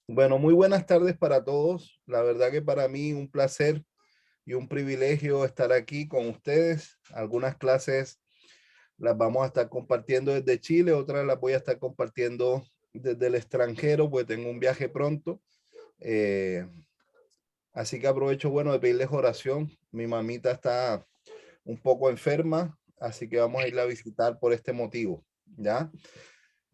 Bueno, muy buenas tardes para todos. La verdad que para mí un placer y un privilegio estar aquí con ustedes. Algunas clases las vamos a estar compartiendo desde Chile, otras las voy a estar compartiendo desde el extranjero, pues tengo un viaje pronto. Eh, Así que aprovecho, bueno, de pedirles oración. Mi mamita está un poco enferma, así que vamos a irla a visitar por este motivo, ¿ya?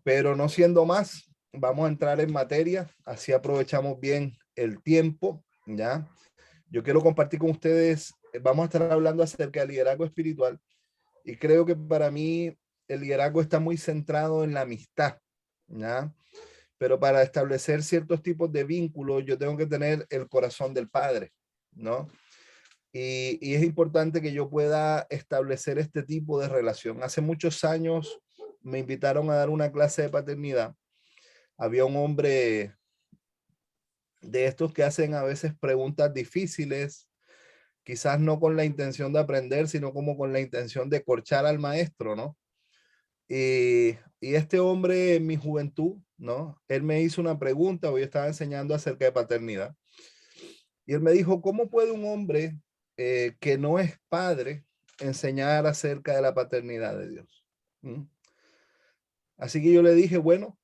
Pero no siendo más, vamos a entrar en materia, así aprovechamos bien el tiempo, ¿ya? Yo quiero compartir con ustedes, vamos a estar hablando acerca del liderazgo espiritual y creo que para mí el liderazgo está muy centrado en la amistad, ¿ya? Pero para establecer ciertos tipos de vínculos yo tengo que tener el corazón del Padre, ¿no? Y es importante que yo pueda establecer este tipo de relación. Hace muchos años me invitaron a dar una clase de paternidad. Había un hombre de estos que hacen a veces preguntas difíciles, quizás no con la intención de aprender, sino como con la intención de corchar al maestro, ¿no? Y este hombre en mi juventud, ¿no? Él me hizo una pregunta, hoy estaba enseñando acerca de paternidad, y él me dijo, ¿cómo puede un hombre que no es padre enseñar acerca de la paternidad de Dios? ¿Mm? Así que yo le dije, bueno,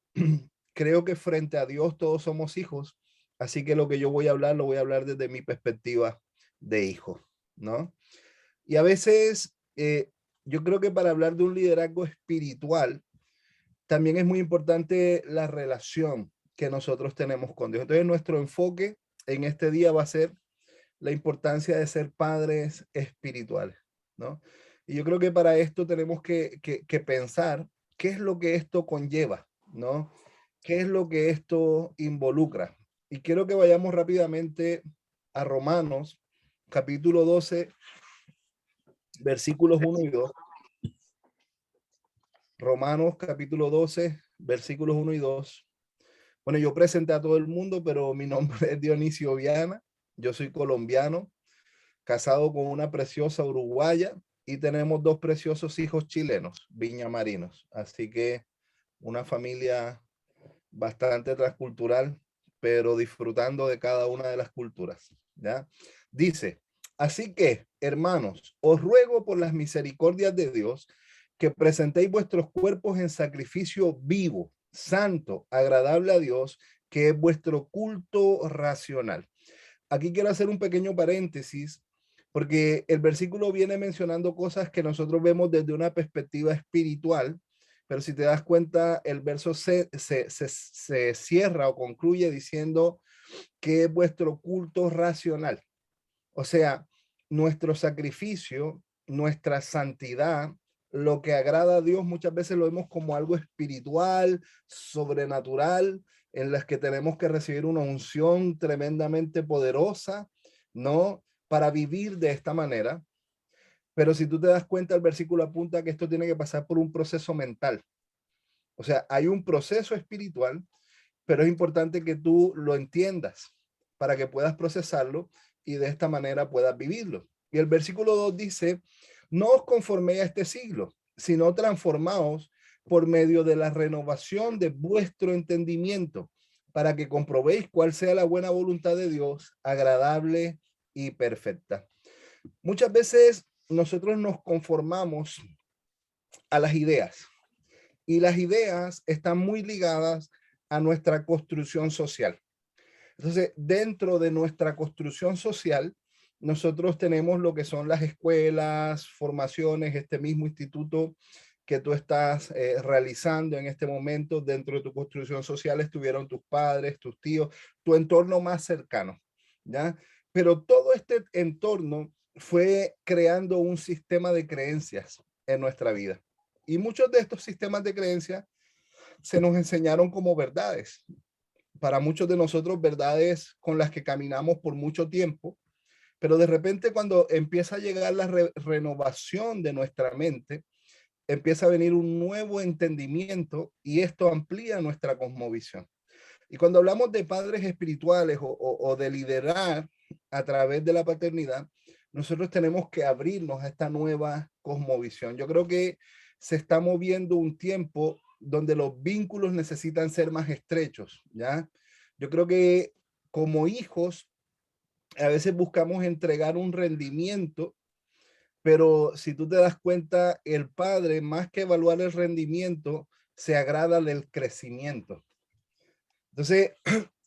creo que frente a Dios todos somos hijos, así que lo que yo voy a hablar lo voy a hablar desde mi perspectiva de hijo, ¿no? Y a veces yo creo que para hablar de un liderazgo espiritual, también es muy importante la relación que nosotros tenemos con Dios. Entonces nuestro enfoque en este día va a ser la importancia de ser padres espirituales, ¿no? Y yo creo que para esto tenemos que pensar qué es lo que esto conlleva, ¿no? ¿Qué es lo que esto involucra? Y quiero que vayamos rápidamente a Romanos, capítulo 12, versículos 1 y 2. Romanos, capítulo 12, versículos 1 y 2. Bueno, yo presenté a todo el mundo, pero mi nombre es Dionisio Viana. Yo soy colombiano, casado con una preciosa uruguaya y tenemos dos preciosos hijos chilenos, viñamarinos. Así que una familia bastante transcultural, pero disfrutando de cada una de las culturas, ¿ya? Dice, así que, hermanos, os ruego por las misericordias de Dios que presentéis vuestros cuerpos en sacrificio vivo, santo, agradable a Dios, que es vuestro culto racional. Aquí quiero hacer un pequeño paréntesis porque el versículo viene mencionando cosas que nosotros vemos desde una perspectiva espiritual, pero si te das cuenta, el verso se cierra o concluye diciendo que es vuestro culto racional. O sea, nuestro sacrificio, nuestra santidad, lo que agrada a Dios muchas veces lo vemos como algo espiritual, sobrenatural, en las que tenemos que recibir una unción tremendamente poderosa, ¿no? Para vivir de esta manera. Pero si tú te das cuenta, el versículo apunta que esto tiene que pasar por un proceso mental. O sea, hay un proceso espiritual, pero es importante que tú lo entiendas para que puedas procesarlo y de esta manera puedas vivirlo. Y el versículo 2 dice, no os conforméis a este siglo, sino transformaos por medio de la renovación de vuestro entendimiento, para que comprobéis cuál sea la buena voluntad de Dios, agradable y perfecta. Muchas veces nosotros nos conformamos a las ideas y las ideas están muy ligadas a nuestra construcción social. Entonces, dentro de nuestra construcción social, nosotros tenemos lo que son las escuelas, formaciones, este mismo instituto que tú estás realizando en este momento. Dentro de tu construcción social estuvieron tus padres, tus tíos, tu entorno más cercano, ¿ya? Pero todo este entorno fue creando un sistema de creencias en nuestra vida. Y muchos de estos sistemas de creencias se nos enseñaron como verdades, para muchos de nosotros verdades con las que caminamos por mucho tiempo, pero de repente cuando empieza a llegar la renovación de nuestra mente, empieza a venir un nuevo entendimiento y esto amplía nuestra cosmovisión. Y cuando hablamos de padres espirituales o de liderar a través de la paternidad, nosotros tenemos que abrirnos a esta nueva cosmovisión. Yo creo que se está moviendo un tiempo donde los vínculos necesitan ser más estrechos, ¿ya? Yo creo que como hijos, a veces buscamos entregar un rendimiento, pero si tú te das cuenta, el padre, más que evaluar el rendimiento, se agrada del crecimiento. Entonces,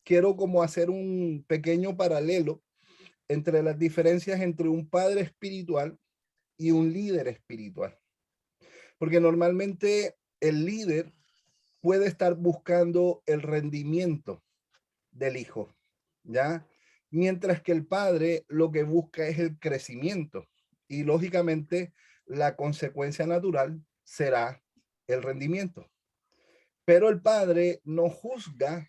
quiero como hacer un pequeño paralelo entre las diferencias entre un padre espiritual y un líder espiritual. Porque normalmente el líder puede estar buscando el rendimiento del hijo, ¿ya? Mientras que el padre lo que busca es el crecimiento. Y lógicamente la consecuencia natural será el rendimiento. Pero el padre no juzga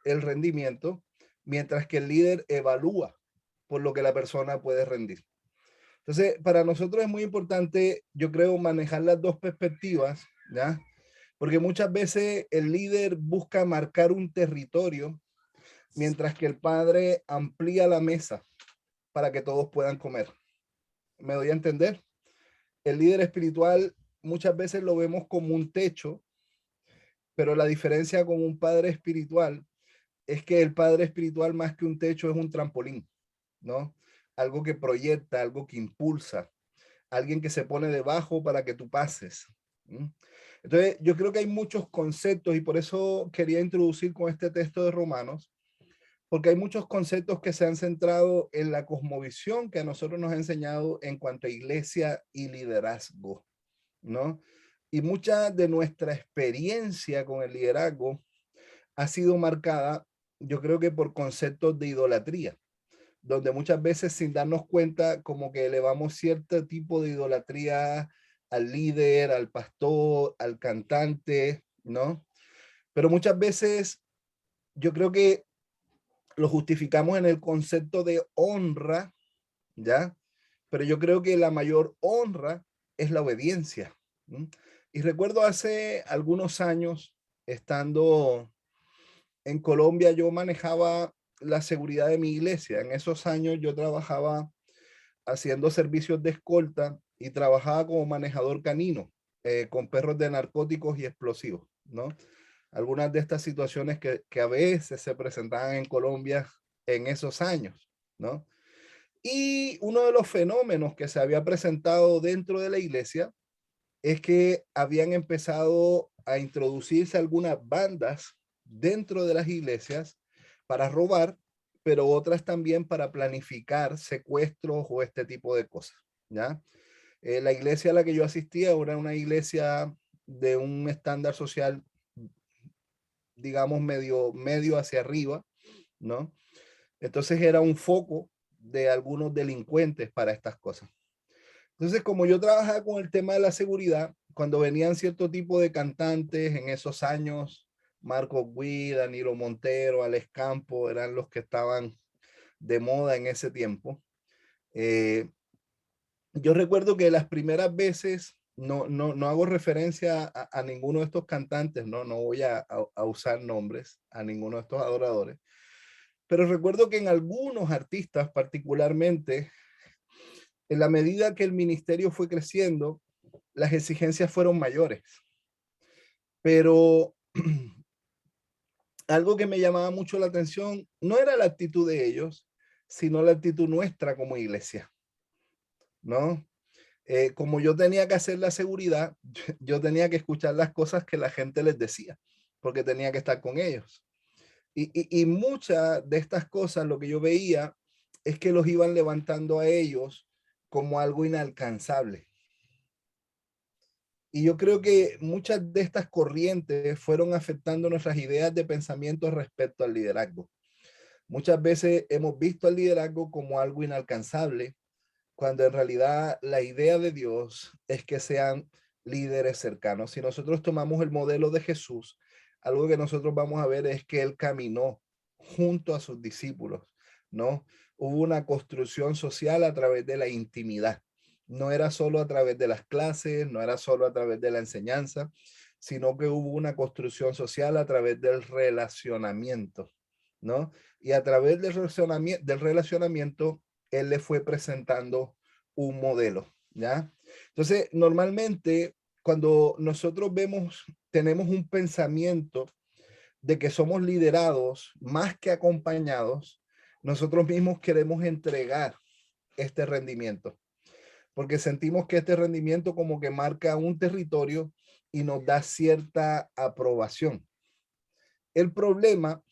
el rendimiento, mientras que el líder evalúa por lo que la persona puede rendir. Entonces, para nosotros es muy importante, yo creo, manejar las dos perspectivas, ¿ya? Porque muchas veces el líder busca marcar un territorio, mientras que el padre amplía la mesa para que todos puedan comer. ¿Me doy a entender? El líder espiritual muchas veces lo vemos como un techo, pero la diferencia con un padre espiritual es que el padre espiritual más que un techo es un trampolín, ¿no? Algo que proyecta, algo que impulsa, alguien que se pone debajo para que tú pases. Entonces, yo creo que hay muchos conceptos y por eso quería introducir con este texto de Romanos, porque hay muchos conceptos que se han centrado en la cosmovisión que a nosotros nos ha enseñado en cuanto a iglesia y liderazgo, ¿no? Y mucha de nuestra experiencia con el liderazgo ha sido marcada, yo creo que por conceptos de idolatría, donde muchas veces sin darnos cuenta como que elevamos cierto tipo de idolatría al líder, al pastor, al cantante, ¿no? Pero muchas veces yo creo que lo justificamos en el concepto de honra, ¿ya? Pero yo creo que la mayor honra es la obediencia. ¿Sí? Y recuerdo hace algunos años, estando en Colombia, yo manejaba la seguridad de mi iglesia. En esos años yo trabajaba haciendo servicios de escolta y trabajaba como manejador canino con perros de narcóticos y explosivos, ¿no? Algunas de estas situaciones que a veces se presentaban en Colombia en esos años, ¿no? Y uno de los fenómenos que se había presentado dentro de la iglesia es que habían empezado a introducirse algunas bandas dentro de las iglesias para robar, pero otras también para planificar secuestros o este tipo de cosas, ¿ya? La iglesia a la que yo asistía era una iglesia de un estándar social, digamos, medio hacia arriba, ¿no? Entonces era un foco de algunos delincuentes para estas cosas. Entonces, como yo trabajaba con el tema de la seguridad, cuando venían cierto tipo de cantantes en esos años, Marcos Witt, Danilo Montero, Alex Campo, eran los que estaban de moda en ese tiempo. Yo recuerdo que las primeras veces, no hago referencia a ninguno de estos cantantes, no voy a usar nombres a ninguno de estos adoradores, pero recuerdo que en algunos artistas particularmente, en la medida que el ministerio fue creciendo, las exigencias fueron mayores. Pero algo que me llamaba mucho la atención no era la actitud de ellos, sino la actitud nuestra como iglesia, ¿no? Como yo tenía que hacer la seguridad, yo tenía que escuchar las cosas que la gente les decía, porque tenía que estar con ellos. Y muchas de estas cosas, lo que yo veía es que los iban levantando a ellos como algo inalcanzable. Y yo creo que muchas de estas corrientes fueron afectando nuestras ideas de pensamiento respecto al liderazgo. Muchas veces hemos visto al liderazgo como algo inalcanzable, cuando en realidad la idea de Dios es que sean líderes cercanos. Si nosotros tomamos el modelo de Jesús, algo que nosotros vamos a ver es que él caminó junto a sus discípulos, ¿no? Hubo una construcción social a través de la intimidad. No era solo a través de las clases, no era solo a través de la enseñanza, sino que hubo una construcción social a través del relacionamiento, ¿no? Y a través del relacionamiento él le fue presentando un modelo, ¿ya? Entonces, normalmente cuando nosotros tenemos un pensamiento de que somos liderados más que acompañados, nosotros mismos queremos entregar este rendimiento, porque sentimos que este rendimiento como que marca un territorio y nos da cierta aprobación. El problema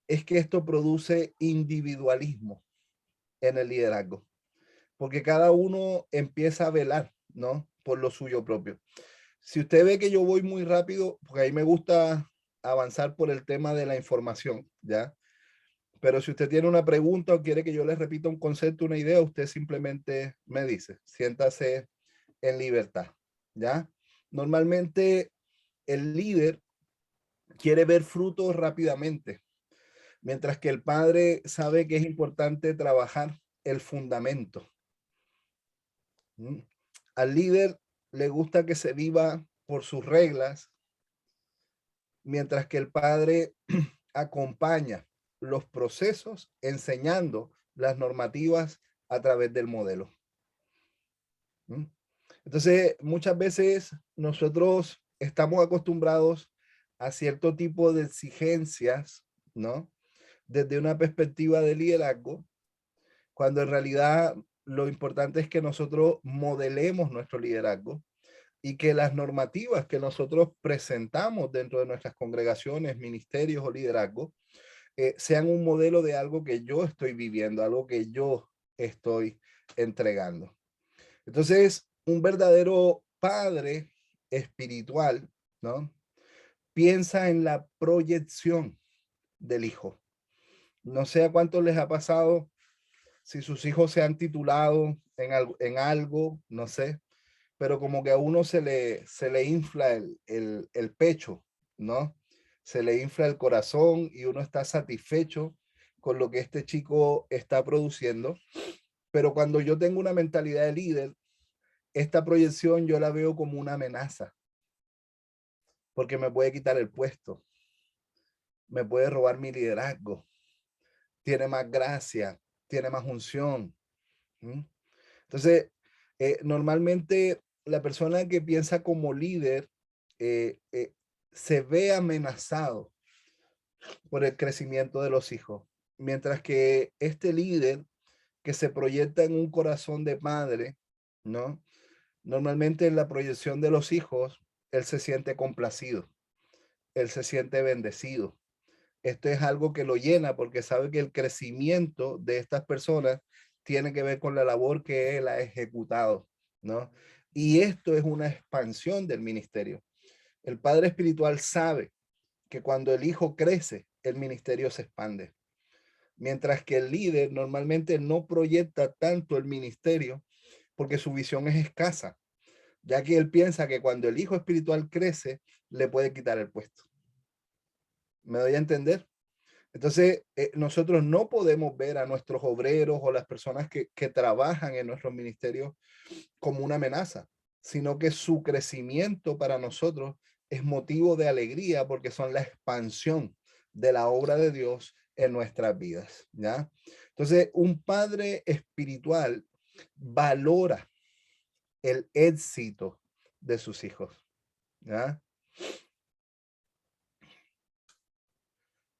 es que esto produce individualismo en el liderazgo, porque cada uno empieza a velar, ¿no? Por lo suyo propio. Si usted ve que yo voy muy rápido, porque ahí me gusta avanzar por el tema de la información, ¿ya? Pero si usted tiene una pregunta o quiere que yo le repita un concepto, una idea, usted simplemente me dice, siéntase en libertad, ¿ya? Normalmente el líder quiere ver frutos rápidamente, mientras que el padre sabe que es importante trabajar el fundamento. Al líder le gusta que se viva por sus reglas, mientras que el padre acompaña los procesos enseñando las normativas a través del modelo. Entonces, muchas veces nosotros estamos acostumbrados a cierto tipo de exigencias, ¿no? Desde una perspectiva de liderazgo, cuando en realidad lo importante es que nosotros modelemos nuestro liderazgo y que las normativas que nosotros presentamos dentro de nuestras congregaciones, ministerios o liderazgo sean un modelo de algo que yo estoy viviendo, algo que yo estoy entregando. Entonces, un verdadero padre espiritual, ¿no? Piensa en la proyección del hijo. No sé a cuántos les ha pasado si sus hijos se han titulado en algo, no sé, pero como que a uno se le infla el pecho, ¿no? Se le infla el corazón y uno está satisfecho con lo que este chico está produciendo. Pero cuando yo tengo una mentalidad de líder, esta proyección yo la veo como una amenaza, porque me puede quitar el puesto, me puede robar mi liderazgo, tiene más gracia, tiene más unción. Entonces, normalmente la persona que piensa como líder eh, eh, se ve amenazado por el crecimiento de los hijos, mientras que este líder que se proyecta en un corazón de padre, ¿no? Normalmente en la proyección de los hijos, él se siente complacido, él se siente bendecido. Esto es algo que lo llena porque sabe que el crecimiento de estas personas tiene que ver con la labor que él ha ejecutado, ¿no? Y esto es una expansión del ministerio. El padre espiritual sabe que cuando el hijo crece, el ministerio se expande. Mientras que el líder normalmente no proyecta tanto el ministerio porque su visión es escasa, ya que él piensa que cuando el hijo espiritual crece, le puede quitar el puesto. ¿Me doy a entender? Entonces, nosotros no podemos ver a nuestros obreros o las personas que trabajan en nuestros ministerios como una amenaza, sino que su crecimiento para nosotros es motivo de alegría porque son la expansión de la obra de Dios en nuestras vidas, ¿ya? Entonces, un padre espiritual valora el éxito de sus hijos, ¿ya?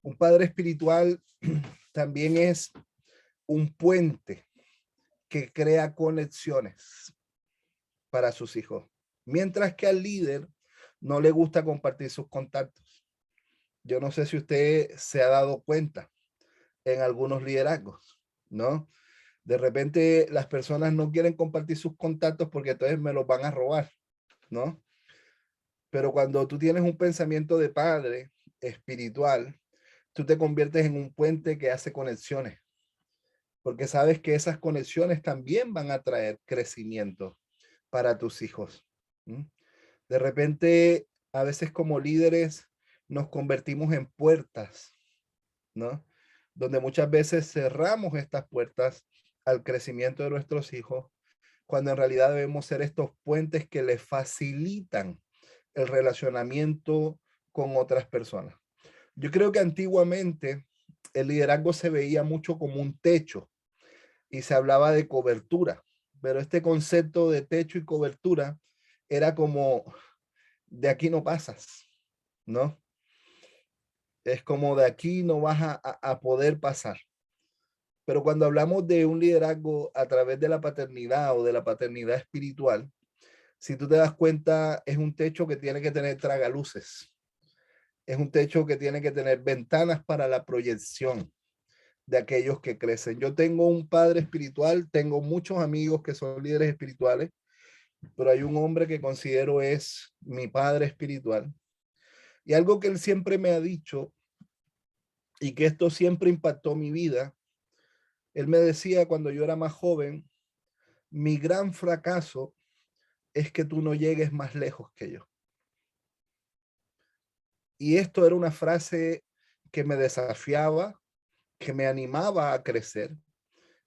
Un padre espiritual también es un puente que crea conexiones para sus hijos, mientras que al líder no le gusta compartir sus contactos. Yo no sé si usted se ha dado cuenta en algunos liderazgos, ¿no? De repente las personas no quieren compartir sus contactos porque entonces me los van a robar, ¿no? Pero cuando tú tienes un pensamiento de padre espiritual, tú te conviertes en un puente que hace conexiones, porque sabes que esas conexiones también van a traer crecimiento para tus hijos. De repente, a veces como líderes nos convertimos en puertas, ¿no? Donde muchas veces cerramos estas puertas al crecimiento de nuestros hijos, cuando en realidad debemos ser estos puentes que les facilitan el relacionamiento con otras personas. Yo creo que antiguamente el liderazgo se veía mucho como un techo y se hablaba de cobertura, pero este concepto de techo y cobertura era como de aquí no pasas, ¿no? Es como de aquí no vas a poder pasar. Pero cuando hablamos de un liderazgo a través de la paternidad o de la paternidad espiritual, si tú te das cuenta, es un techo que tiene que tener tragaluces. Es un techo que tiene que tener ventanas para la proyección de aquellos que crecen. Yo tengo un padre espiritual, tengo muchos amigos que son líderes espirituales, pero hay un hombre que considero es mi padre espiritual. Y algo que él siempre me ha dicho y que esto siempre impactó mi vida, él me decía cuando yo era más joven, mi gran fracaso es que tú no llegues más lejos que yo. Y esto era una frase que me desafiaba, que me animaba a crecer,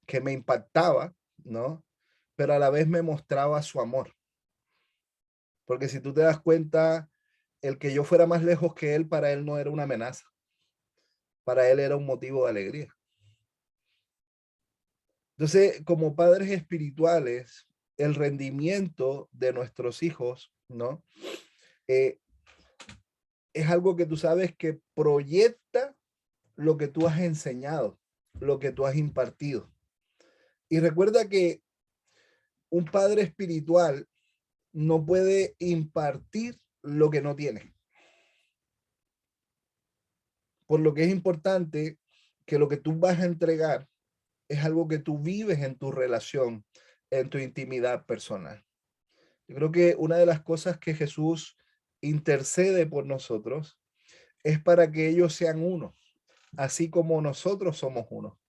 que me impactaba, ¿no? Pero a la vez me mostraba su amor. Porque si tú te das cuenta, el que yo fuera más lejos que él, para él no era una amenaza. Para él era un motivo de alegría. Entonces, como padres espirituales, el rendimiento de nuestros hijos, ¿no? Es algo que tú sabes que proyecta lo que tú has enseñado, lo que tú has impartido. Y recuerda que un padre espiritual no puede impartir lo que no tiene. Por lo que es importante que lo que tú vas a entregar es algo que tú vives en tu relación, en tu intimidad personal. Yo creo que una de las cosas que Jesús intercede por nosotros es para que ellos sean uno, así como nosotros somos uno.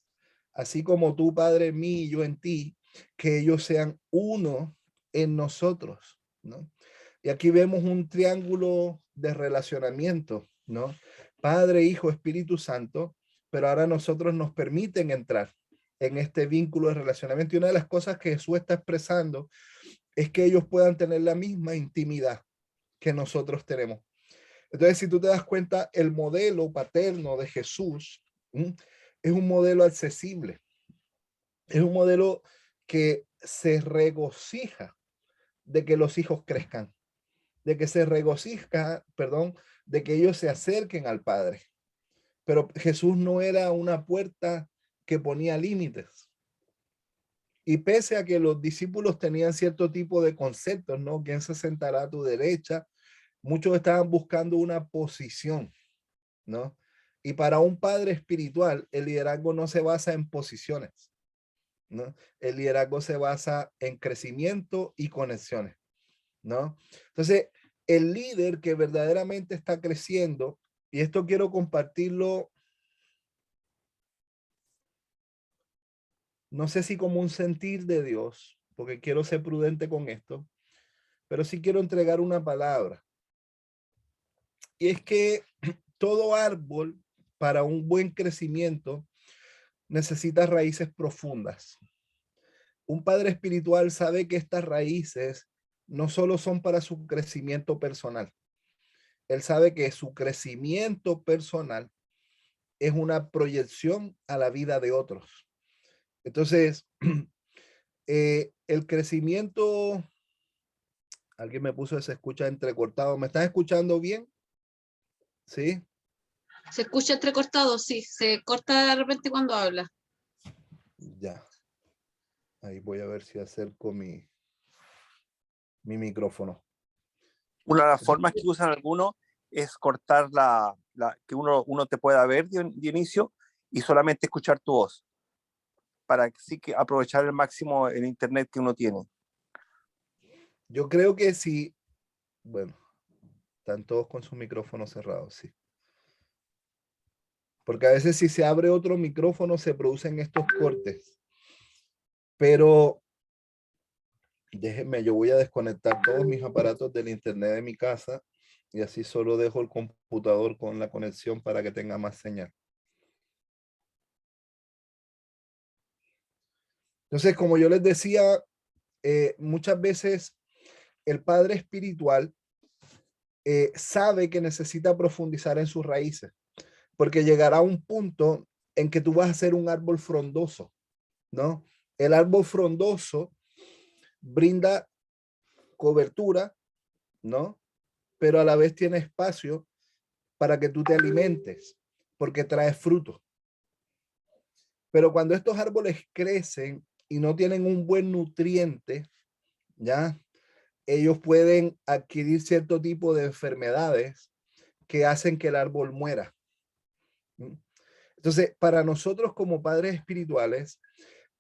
Así como tú, Padre, en mí y yo en ti, que ellos sean uno en nosotros, ¿no? Y aquí vemos un triángulo de relacionamiento, ¿no? Padre, Hijo, Espíritu Santo, pero ahora nosotros nos permiten entrar en este vínculo de relacionamiento. Y una de las cosas que Jesús está expresando es que ellos puedan tener la misma intimidad que nosotros tenemos. Entonces, si tú te das cuenta, el modelo paterno de Jesús es un modelo accesible, es un modelo que se regocija de que los hijos crezcan, de que se regocija, perdón, de que ellos se acerquen al Padre. Pero Jesús no era una puerta que ponía límites. Y pese a que los discípulos tenían cierto tipo de conceptos, ¿no? ¿Quién se sentará a tu derecha? Muchos estaban buscando una posición, ¿no? Y para un padre espiritual, el liderazgo no se basa en posiciones, ¿no? El liderazgo se basa en crecimiento y conexiones, ¿no? Entonces, el líder que verdaderamente está creciendo, y esto quiero compartirlo, no sé si como un sentir de Dios, porque quiero ser prudente con esto, pero sí quiero entregar una palabra. Y es que todo árbol para un buen crecimiento necesita raíces profundas. Un padre espiritual sabe que estas raíces no solo son para su crecimiento personal. Él sabe que su crecimiento personal es una proyección a la vida de otros. Entonces, el crecimiento, alguien me puso, se escucha entrecortado. ¿Me estás escuchando bien? ¿Sí? Se escucha entrecortado, sí, se corta de repente cuando habla. Ya. Ahí voy a ver si acerco mi micrófono. Una de las formas que usan algunos es cortar que uno te pueda ver, Dionisio, y solamente escuchar tu voz, para sí que aprovechar al máximo el internet que uno tiene. Yo creo que sí, bueno, están todos con sus micrófonos cerrados, sí. Porque a veces si se abre otro micrófono se producen estos cortes. Pero déjenme, yo voy a desconectar todos mis aparatos del internet de mi casa y así solo dejo el computador con la conexión para que tenga más señal. Entonces, como yo les decía, muchas veces el padre espiritual sabe que necesita profundizar en sus raíces, porque llegará un punto en que tú vas a ser un árbol frondoso, ¿no? El árbol frondoso brinda cobertura, ¿no? Pero a la vez tiene espacio para que tú te alimentes, porque trae fruto. Pero cuando estos árboles crecen y no tienen un buen nutriente, ¿ya? Ellos pueden adquirir cierto tipo de enfermedades que hacen que el árbol muera. Entonces, para nosotros como padres espirituales,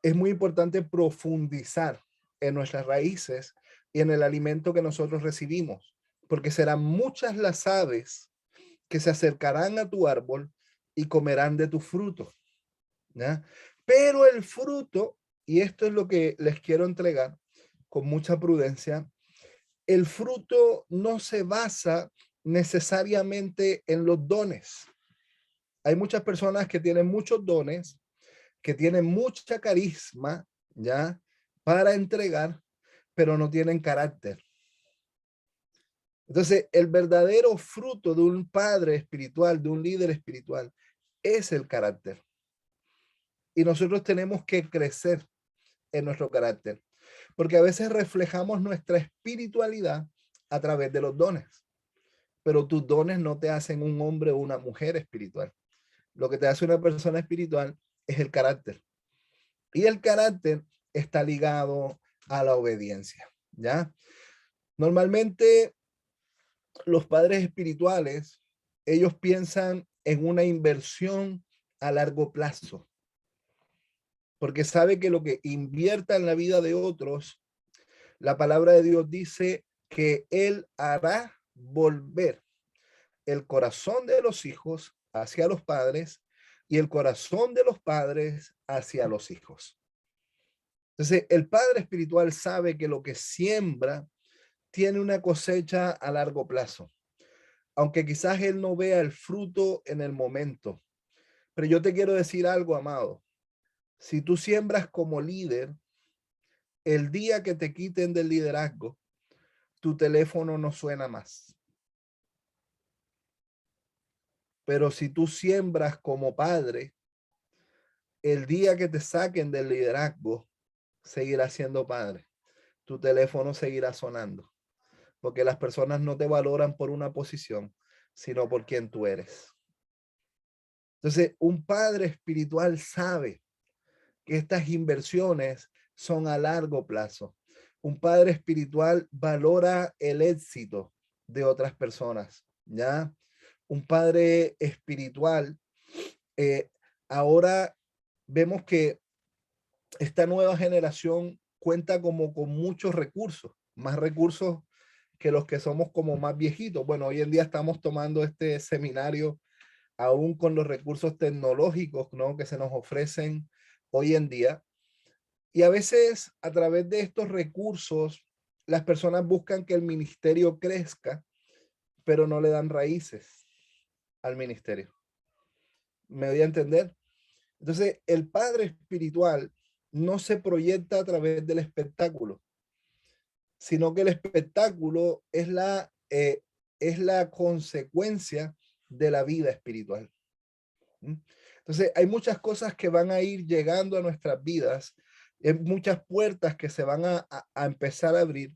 es muy importante profundizar en nuestras raíces y en el alimento que nosotros recibimos, porque serán muchas las aves que se acercarán a tu árbol y comerán de tu fruto, ¿ya? Pero el fruto, y esto es lo que les quiero entregar con mucha prudencia, el fruto no se basa necesariamente en los dones. Hay muchas personas que tienen muchos dones, que tienen mucha carisma, ¿ya? Para entregar, pero no tienen carácter. Entonces, el verdadero fruto de un padre espiritual, de un líder espiritual, es el carácter. Y nosotros tenemos que crecer en nuestro carácter, porque a veces reflejamos nuestra espiritualidad a través de los dones, pero tus dones no te hacen un hombre o una mujer espiritual. Lo que te hace una persona espiritual es el carácter. Y el carácter está ligado a la obediencia, ¿ya? Normalmente los padres espirituales, ellos piensan en una inversión a largo plazo, porque sabe que lo que invierta en la vida de otros, la palabra de Dios dice que Él hará volver el corazón de los hijos hacia los padres y el corazón de los padres hacia los hijos. Entonces, el padre espiritual sabe que lo que siembra tiene una cosecha a largo plazo, aunque quizás él no vea el fruto en el momento. Pero yo te quiero decir algo, amado. Si tú siembras como líder, el día que te quiten del liderazgo, tu teléfono no suena más. Pero si tú siembras como padre, el día que te saquen del liderazgo, seguirás siendo padre. Tu teléfono seguirá sonando, porque las personas no te valoran por una posición, sino por quien tú eres. Entonces, un padre espiritual sabe que estas inversiones son a largo plazo. Un padre espiritual valora el éxito de otras personas, ¿ya? Un padre espiritual, ahora vemos que esta nueva generación cuenta como con muchos recursos, más recursos que los que somos como más viejitos. Bueno, hoy en día estamos tomando este seminario aún con los recursos tecnológicos, ¿no? Que se nos ofrecen hoy en día. Y a veces a través de estos recursos, las personas buscan que el ministerio crezca, pero no le dan raíces al ministerio. ¿Me doy a entender? Entonces, el padre espiritual no se proyecta a través del espectáculo, sino que el espectáculo es la consecuencia de la vida espiritual. Entonces, hay muchas cosas que van a ir llegando a nuestras vidas, hay muchas puertas que se van a empezar a abrir,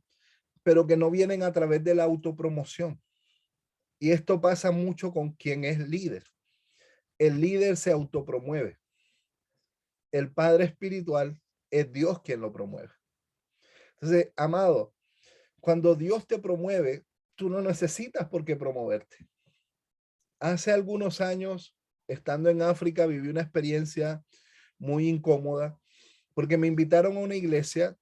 pero que no vienen a través de la autopromoción. Y esto pasa mucho con quien es líder. El líder se autopromueve. El padre espiritual es Dios quien lo promueve. Entonces, amado, cuando Dios te promueve, tú no necesitas por qué promoverte. Hace algunos años, estando en África, viví una experiencia muy incómoda porque me invitaron a una iglesia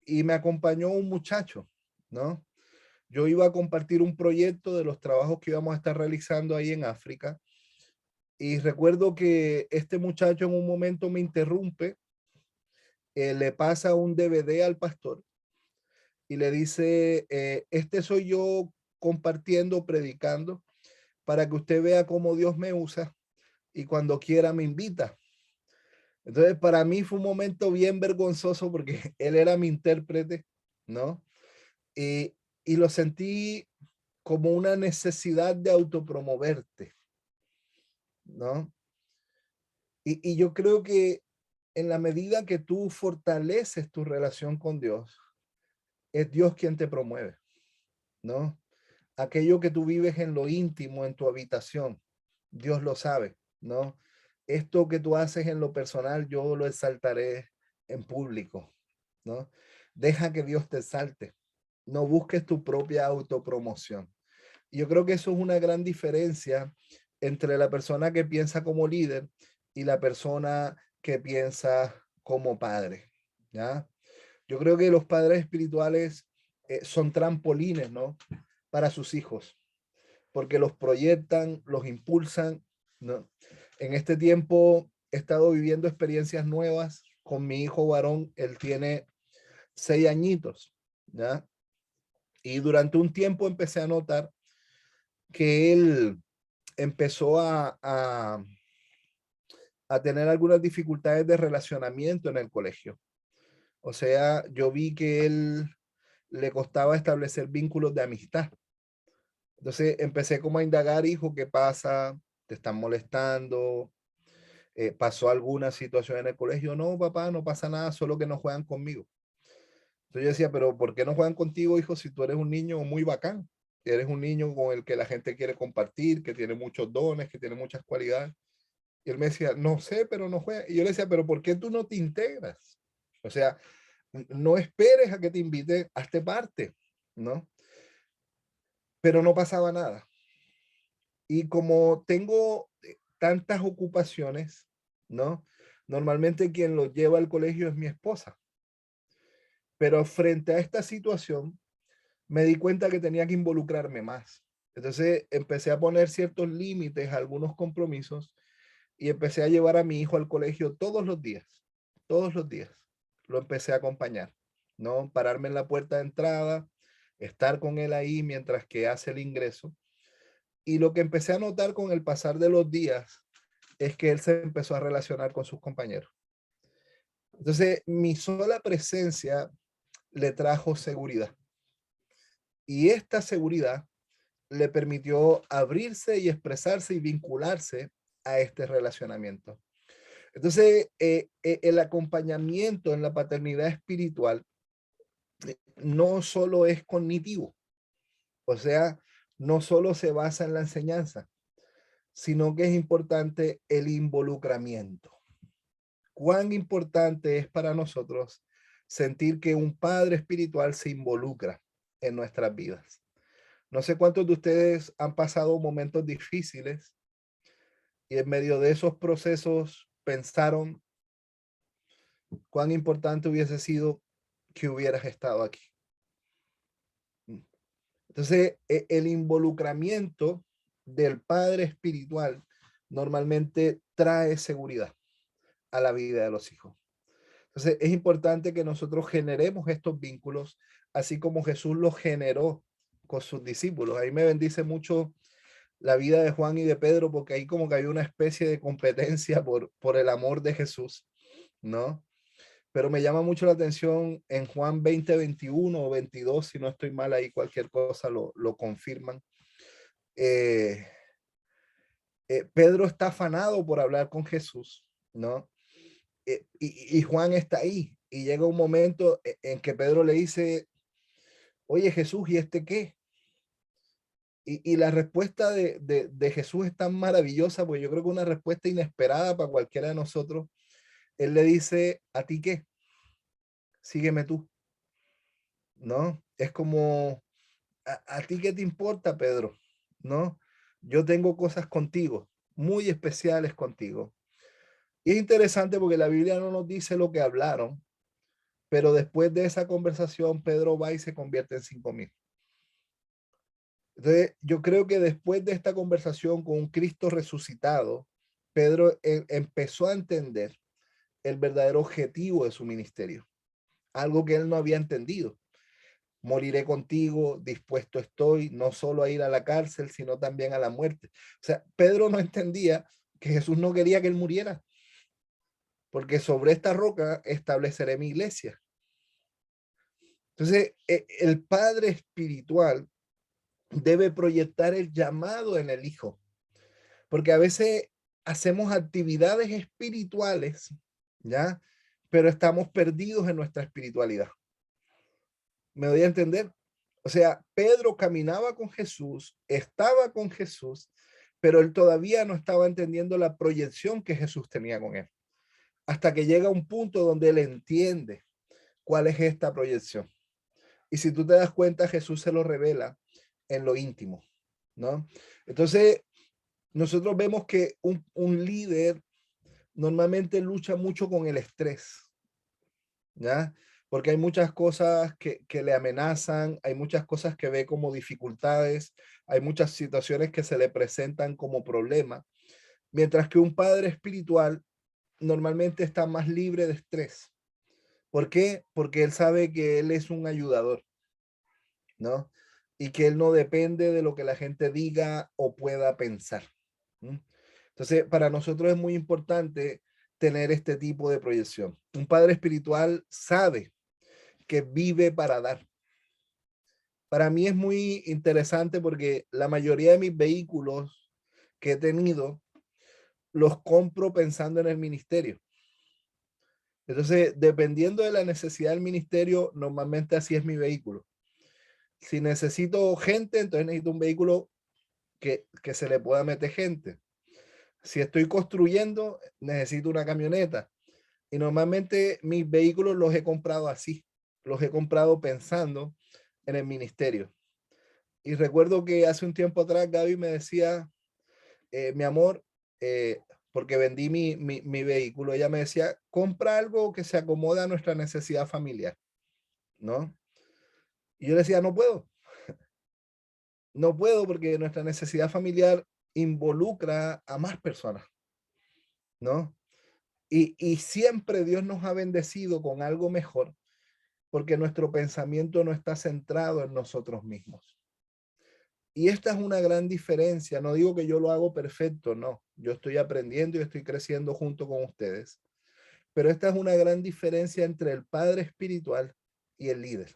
y me acompañó un muchacho, ¿no? Yo iba a compartir un proyecto de los trabajos que íbamos a estar realizando ahí en África. Y recuerdo que este muchacho en un momento me interrumpe, le pasa un DVD al pastor y le dice, este soy yo compartiendo, predicando, para que usted vea cómo Dios me usa y cuando quiera me invita. Entonces, para mí fue un momento bien vergonzoso porque él era mi intérprete, ¿no? Y lo sentí como una necesidad de autopromoverte, ¿no? Y yo creo que en la medida que tú fortaleces tu relación con Dios, es Dios quien te promueve, ¿no? aquello que tú vives en lo íntimo, en tu habitación, Dios lo sabe, ¿no? Esto que tú haces en lo personal, yo lo exaltaré en público, ¿no? Deja que Dios te exalte. No busques tu propia autopromoción. Yo creo que eso es una gran diferencia entre la persona que piensa como líder y la persona que piensa como padre, ¿ya? Yo creo que los padres espirituales son trampolines, ¿no? Para sus hijos, porque los proyectan, los impulsan, ¿no? En este tiempo he estado viviendo experiencias nuevas con mi hijo varón. Él tiene 6 añitos, ¿ya? Y durante un tiempo empecé a notar que él empezó a tener algunas dificultades de relacionamiento en el colegio. O sea, yo vi que él le costaba establecer vínculos de amistad. Entonces empecé como a indagar, hijo, ¿qué pasa? ¿Te están molestando? ¿Pasó alguna situación en el colegio? No, papá, no pasa nada, solo que no juegan conmigo. Entonces yo decía, pero ¿por qué no juegan contigo, hijo, si tú eres un niño muy bacán? Eres un niño con el que la gente quiere compartir, que tiene muchos dones, que tiene muchas cualidades. Y él me decía, no sé, pero no juega. Y yo le decía, pero ¿por qué tú no te integras? O sea, no esperes a que te invite, hazte parte, ¿no? Pero no pasaba nada. Y como tengo tantas ocupaciones, ¿no? Normalmente quien lo lleva al colegio es mi esposa. Pero frente a esta situación, me di cuenta que tenía que involucrarme más. Entonces empecé a poner ciertos límites, algunos compromisos, y empecé a llevar a mi hijo al colegio todos los días, todos los días. Lo empecé a acompañar, ¿no? Pararme en la puerta de entrada, estar con él ahí mientras que hace el ingreso. Y lo que empecé a notar con el pasar de los días es que él se empezó a relacionar con sus compañeros. Entonces, mi sola presencia le trajo seguridad. Y esta seguridad le permitió abrirse y expresarse y vincularse a este relacionamiento. Entonces, el acompañamiento en la paternidad espiritual no solo es cognitivo, o sea, no solo se basa en la enseñanza, sino que es importante el involucramiento. Cuán importante es para nosotros sentir que un padre espiritual se involucra en nuestras vidas. No sé cuántos de ustedes han pasado momentos difíciles y en medio de esos procesos pensaron cuán importante hubiese sido que hubieras estado aquí. Entonces, el involucramiento del padre espiritual normalmente trae seguridad a la vida de los hijos. Entonces, es importante que nosotros generemos estos vínculos, así como Jesús los generó con sus discípulos. Ahí me bendice mucho la vida de Juan y de Pedro, porque ahí como que hay una especie de competencia por el amor de Jesús, ¿no? Pero me llama mucho la atención en Juan 20, 21 o 22, si no estoy mal ahí, cualquier cosa lo confirman. Pedro está afanado por hablar con Jesús, ¿no? Y Juan está ahí. Y llega un momento en que Pedro le dice, oye Jesús, ¿y este qué? Y la respuesta de Jesús es tan maravillosa, porque yo creo que una respuesta inesperada para cualquiera de nosotros. Él le dice, ¿a ti qué? Sígueme tú, ¿no? Es como, ¿a ti qué te importa, Pedro? ¿No? Yo tengo cosas contigo, muy especiales contigo. Y es interesante porque la Biblia no nos dice lo que hablaron, pero después de esa conversación, Pedro va y se convierte en 5,000. Entonces, yo creo que después de esta conversación con un Cristo resucitado, Pedro empezó a entender el verdadero objetivo de su ministerio, algo que él no había entendido. Moriré contigo, dispuesto estoy, no solo a ir a la cárcel, sino también a la muerte. O sea, Pedro no entendía que Jesús no quería que él muriera, porque sobre esta roca estableceré mi iglesia. Entonces, el padre espiritual debe proyectar el llamado en el hijo, porque a veces hacemos actividades espirituales, ¿ya? Pero estamos perdidos en nuestra espiritualidad. ¿Me doy a entender? O sea, Pedro caminaba con Jesús, estaba con Jesús, pero él todavía no estaba entendiendo la proyección que Jesús tenía con él. Hasta que llega un punto donde él entiende cuál es esta proyección. Y si tú te das cuenta, Jesús se lo revela en lo íntimo, ¿no? Entonces, nosotros vemos que un líder normalmente lucha mucho con el estrés, ¿ya? Porque hay muchas cosas que le amenazan, hay muchas cosas que ve como dificultades, hay muchas situaciones que se le presentan como problemas, mientras que un padre espiritual normalmente está más libre de estrés. ¿Por qué? Porque él sabe que él es un ayudador, ¿no? Y que él no depende de lo que la gente diga o pueda pensar. ¿Mm? Entonces, para nosotros es muy importante tener este tipo de proyección. Un padre espiritual sabe que vive para dar. Para mí es muy interesante porque la mayoría de mis vehículos que he tenido los compro pensando en el ministerio. Entonces, dependiendo de la necesidad del ministerio, normalmente así es mi vehículo. Si necesito gente, entonces necesito un vehículo que se le pueda meter gente. Si estoy construyendo, necesito una camioneta. Y normalmente mis vehículos los he comprado así. Los he comprado pensando en el ministerio. Y recuerdo que hace un tiempo atrás Gaby me decía, mi amor, porque vendí mi vehículo, ella me decía, compra algo que se acomode a nuestra necesidad familiar, ¿no? Y yo le decía, no puedo. No puedo porque nuestra necesidad familiar involucra a más personas, ¿no? Y siempre Dios nos ha bendecido con algo mejor porque nuestro pensamiento no está centrado en nosotros mismos. Y esta es una gran diferencia. No digo que yo lo hago perfecto, no. Yo estoy aprendiendo y estoy creciendo junto con ustedes. Pero esta es una gran diferencia entre el padre espiritual y el líder.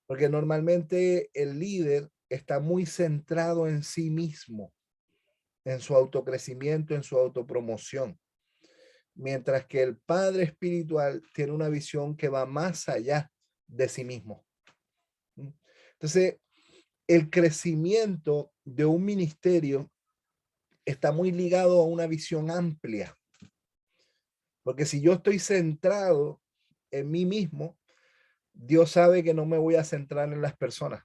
Porque normalmente el líder está muy centrado en sí mismo, en su autocrecimiento, en su autopromoción. Mientras que el padre espiritual tiene una visión que va más allá de sí mismo. Entonces, el crecimiento de un ministerio está muy ligado a una visión amplia. Porque si yo estoy centrado en mí mismo, Dios sabe que no me voy a centrar en las personas.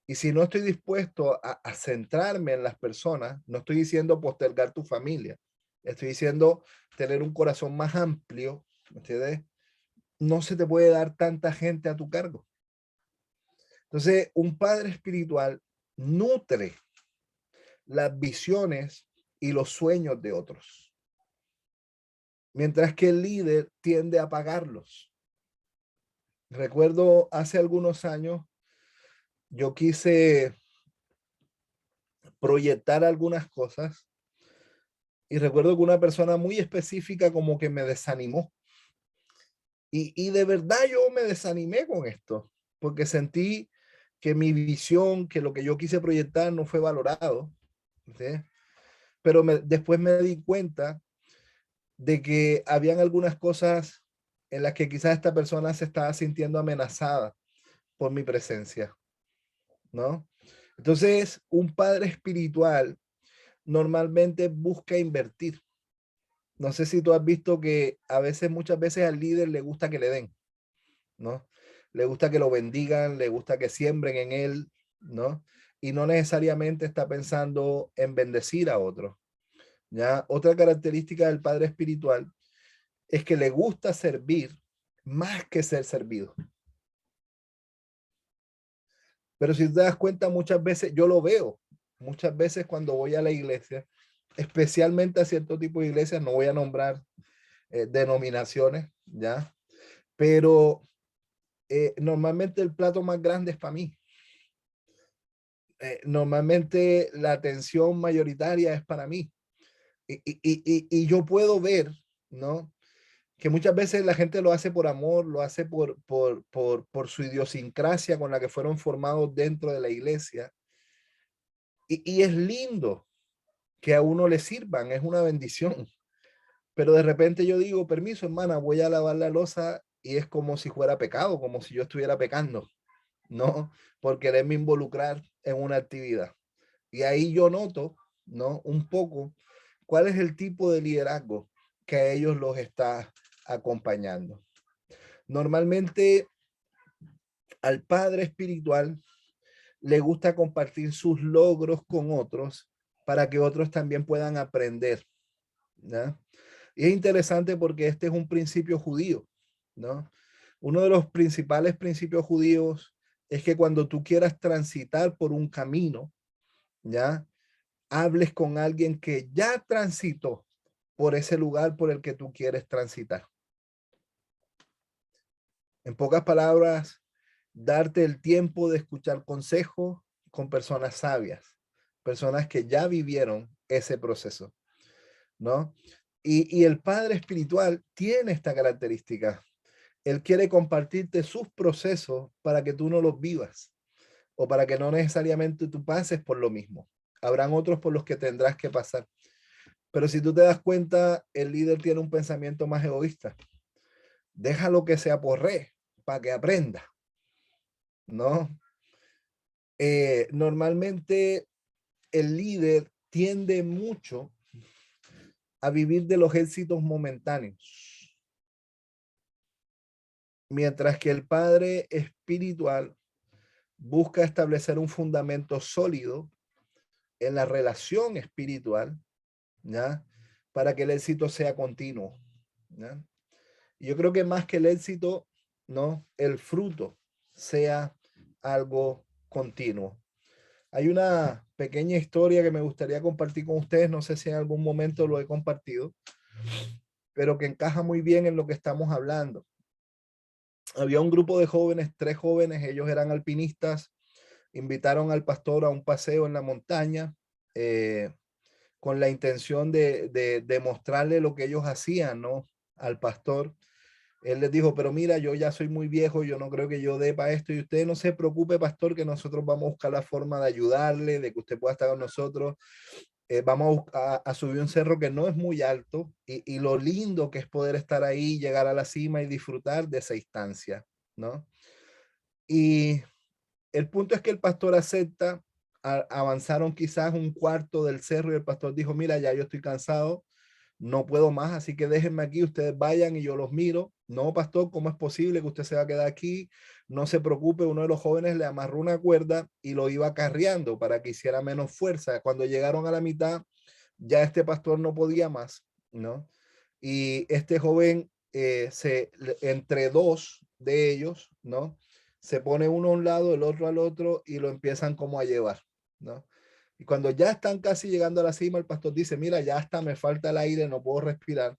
Y si no estoy dispuesto a centrarme en las personas, no estoy diciendo postergar tu familia, estoy diciendo tener un corazón más amplio, ¿entiendes? No se te puede dar tanta gente a tu cargo. Entonces, un padre espiritual nutre las visiones y los sueños de otros, mientras que el líder tiende a apagarlos. Recuerdo hace algunos años, yo quise proyectar algunas cosas y recuerdo que una persona muy específica como que me desanimó. Y de verdad yo me desanimé con esto, porque sentí que mi visión, que lo que yo quise proyectar no fue valorado. ¿Sí? Pero después me di cuenta de que habían algunas cosas en las que quizás esta persona se estaba sintiendo amenazada por mi presencia, ¿no? Entonces, un padre espiritual normalmente busca invertir. No sé si tú has visto que a veces, muchas veces al líder le gusta que le den, ¿no? Le gusta que lo bendigan, le gusta que siembren en él, ¿no? Y no necesariamente está pensando en bendecir a otros. ¿Ya? Otra característica del padre espiritual es que le gusta servir más que ser servido. Pero si te das cuenta, muchas veces, yo lo veo, muchas veces cuando voy a la iglesia, especialmente a cierto tipo de iglesias, no voy a nombrar denominaciones, ¿ya? Pero normalmente el plato más grande es para mí. Normalmente la atención mayoritaria es para mí. Y yo puedo ver, ¿no? Que muchas veces la gente lo hace por amor, lo hace por su idiosincrasia con la que fueron formados dentro de la iglesia. Y es lindo que a uno le sirvan, es una bendición. Pero de repente yo digo, permiso, hermana, voy a lavar la loza y es como si fuera pecado, como si yo estuviera pecando, ¿no? Por quererme involucrar en una actividad. Y ahí yo noto, ¿no? Un poco cuál es el tipo de liderazgo que a ellos los está acompañando. Normalmente al padre espiritual le gusta compartir sus logros con otros para que otros también puedan aprender, ¿no? Y es interesante porque este es un principio judío, ¿no? Uno de los principales principios judíos es que cuando tú quieras transitar por un camino, ¿ya? Hables con alguien que ya transitó por ese lugar por el que tú quieres transitar. En pocas palabras, darte el tiempo de escuchar consejos con personas sabias, personas que ya vivieron ese proceso, ¿no? Y el padre espiritual tiene esta característica. Él quiere compartirte sus procesos para que tú no los vivas o para que no necesariamente tú pases por lo mismo. Habrán otros por los que tendrás que pasar. Pero si tú te das cuenta, el líder tiene un pensamiento más egoísta. Déjalo que se aporree para que aprenda, ¿no? Normalmente el líder tiende mucho a vivir de los éxitos momentáneos, mientras que el padre espiritual busca establecer un fundamento sólido en la relación espiritual, ¿ya? Para que el éxito sea continuo, ¿ya? Yo creo que más que el éxito, ¿no? El fruto sea algo continuo. Hay una pequeña historia que me gustaría compartir con ustedes, no sé si en algún momento lo he compartido, pero que encaja muy bien en lo que estamos hablando. Había un grupo de jóvenes, 3 jóvenes, ellos eran alpinistas, invitaron al pastor a un paseo en la montaña con la intención de mostrarle lo que ellos hacían, ¿no? Al pastor. Él les dijo, pero mira, yo ya soy muy viejo, yo no creo que yo dé para esto y usted no se preocupe, pastor, que nosotros vamos a buscar la forma de ayudarle, de que usted pueda estar con nosotros. Vamos a subir un cerro que no es muy alto y lo lindo que es poder estar ahí, llegar a la cima y disfrutar de esa instancia, ¿no? Y el punto es que el pastor acepta, avanzaron quizás un cuarto del cerro y el pastor dijo, mira, ya yo estoy cansado, no puedo más, así que déjenme aquí, ustedes vayan y yo los miro. No, pastor, ¿cómo es posible que usted se va a quedar aquí? No se preocupe, uno de los jóvenes le amarró una cuerda y lo iba acarreando para que hiciera menos fuerza. Cuando llegaron a la mitad, ya este pastor no podía más, ¿no? Y este joven, entre 2 de ellos, ¿no? Se pone uno a un lado, el otro al otro y lo empiezan como a llevar, ¿no? Y cuando ya están casi llegando a la cima, el pastor dice, mira, ya hasta me falta el aire, no puedo respirar.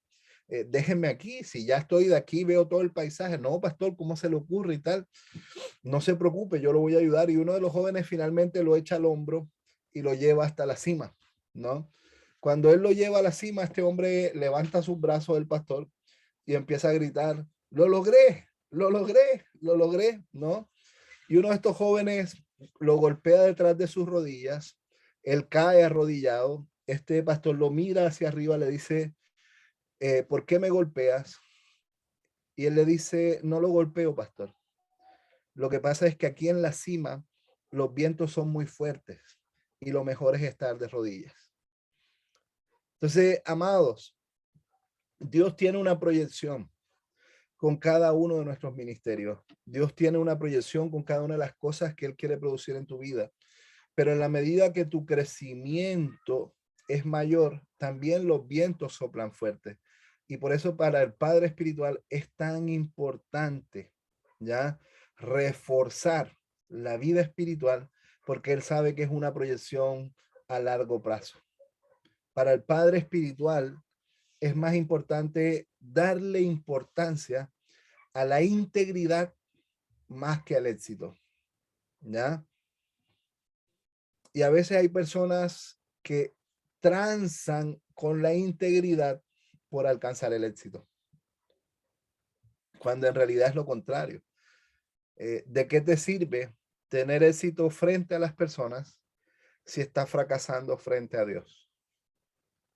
Déjenme aquí, si ya estoy de aquí, veo todo el paisaje. No, pastor, ¿cómo se le ocurre y tal? No se preocupe, yo lo voy a ayudar. Y uno de los jóvenes finalmente lo echa al hombro y lo lleva hasta la cima, ¿no? Cuando él lo lleva a la cima, este hombre levanta sus brazos del pastor y empieza a gritar, lo logré, lo logré, lo logré, ¿no? Y uno de estos jóvenes lo golpea detrás de sus rodillas, él cae arrodillado, este pastor lo mira hacia arriba, le dice, ¿por qué me golpeas? Y él le dice, no lo golpeo, pastor. Lo que pasa es que aquí en la cima los vientos son muy fuertes y lo mejor es estar de rodillas. Entonces, amados, Dios tiene una proyección con cada uno de nuestros ministerios. Dios tiene una proyección con cada una de las cosas que Él quiere producir en tu vida. Pero en la medida que tu crecimiento es mayor, también los vientos soplan fuerte. Y por eso para el padre espiritual es tan importante, ¿ya? Reforzar la vida espiritual porque él sabe que es una proyección a largo plazo. Para el padre espiritual es más importante darle importancia a la integridad más que al éxito, ¿ya? Y a veces hay personas que transan con la integridad por alcanzar el éxito, cuando en realidad es lo contrario. ¿De qué te sirve tener éxito frente a las personas si estás fracasando frente a Dios?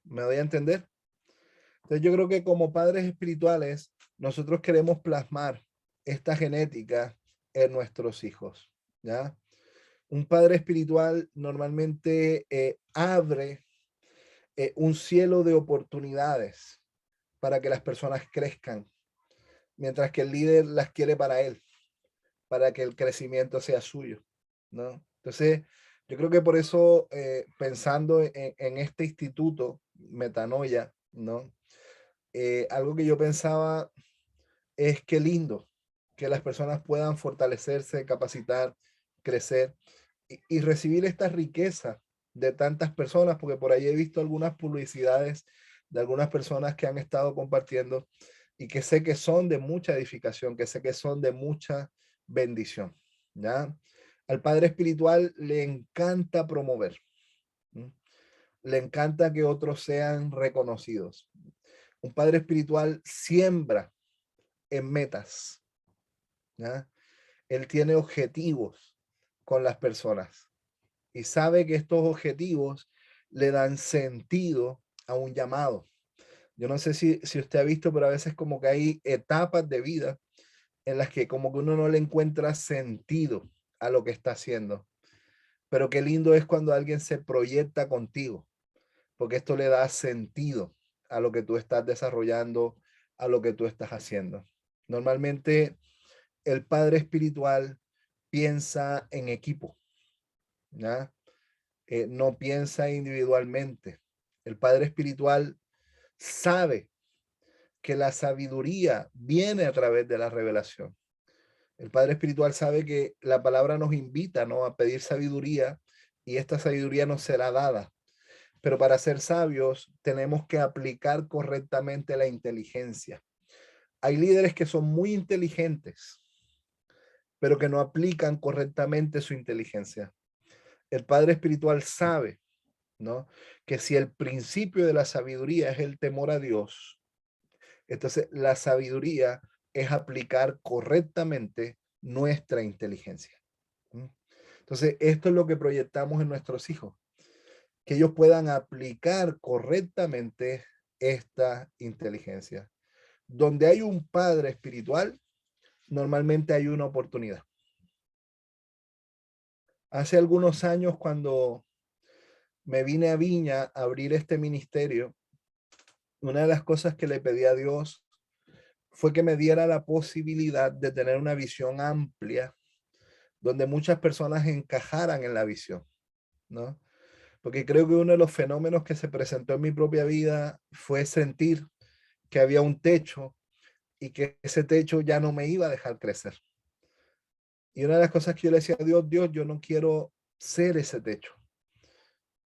¿Me doy a entender? Entonces yo creo que como padres espirituales, nosotros queremos plasmar esta genética en nuestros hijos, ¿ya? Un padre espiritual normalmente abre un cielo de oportunidades para que las personas crezcan, mientras que el líder las quiere para él, para que el crecimiento sea suyo, ¿no? Entonces, yo creo que por eso, pensando en este instituto, Metanoia, ¿no? Algo que yo pensaba es que lindo que las personas puedan fortalecerse, capacitar, crecer y recibir esta riqueza de tantas personas, porque por ahí he visto algunas publicidades de algunas personas que han estado compartiendo y que sé que son de mucha edificación, que sé que son de mucha bendición, ¿ya? Al padre espiritual le encanta promover, ¿m? Le encanta que otros sean reconocidos. Un padre espiritual siembra en metas, ¿ya? Él tiene objetivos con las personas y sabe que estos objetivos le dan sentido a un llamado. Yo no sé si usted ha visto, pero a veces como que hay etapas de vida en las que como que uno no le encuentra sentido a lo que está haciendo. Pero qué lindo es cuando alguien se proyecta contigo, porque esto le da sentido a lo que tú estás desarrollando, a lo que tú estás haciendo. Normalmente el padre espiritual piensa en equipo, ¿ya? No piensa individualmente. El padre espiritual sabe que la sabiduría viene a través de la revelación. El padre espiritual sabe que la palabra nos invita, ¿no?, a pedir sabiduría y esta sabiduría nos será dada. Pero para ser sabios tenemos que aplicar correctamente la inteligencia. Hay líderes que son muy inteligentes, pero que no aplican correctamente su inteligencia. El padre espiritual sabe, ¿no?, que si el principio de la sabiduría es el temor a Dios, entonces la sabiduría es aplicar correctamente nuestra inteligencia. Entonces, esto es lo que proyectamos en nuestros hijos, que ellos puedan aplicar correctamente esta inteligencia. Donde hay un padre espiritual, normalmente hay una oportunidad. Hace algunos años, cuando me vine a Viña a abrir este ministerio, una de las cosas que le pedí a Dios fue que me diera la posibilidad de tener una visión amplia, donde muchas personas encajaran en la visión, ¿no? Porque creo que uno de los fenómenos que se presentó en mi propia vida fue sentir que había un techo y que ese techo ya no me iba a dejar crecer. Y una de las cosas que yo le decía a Dios, Dios, yo no quiero ser ese techo.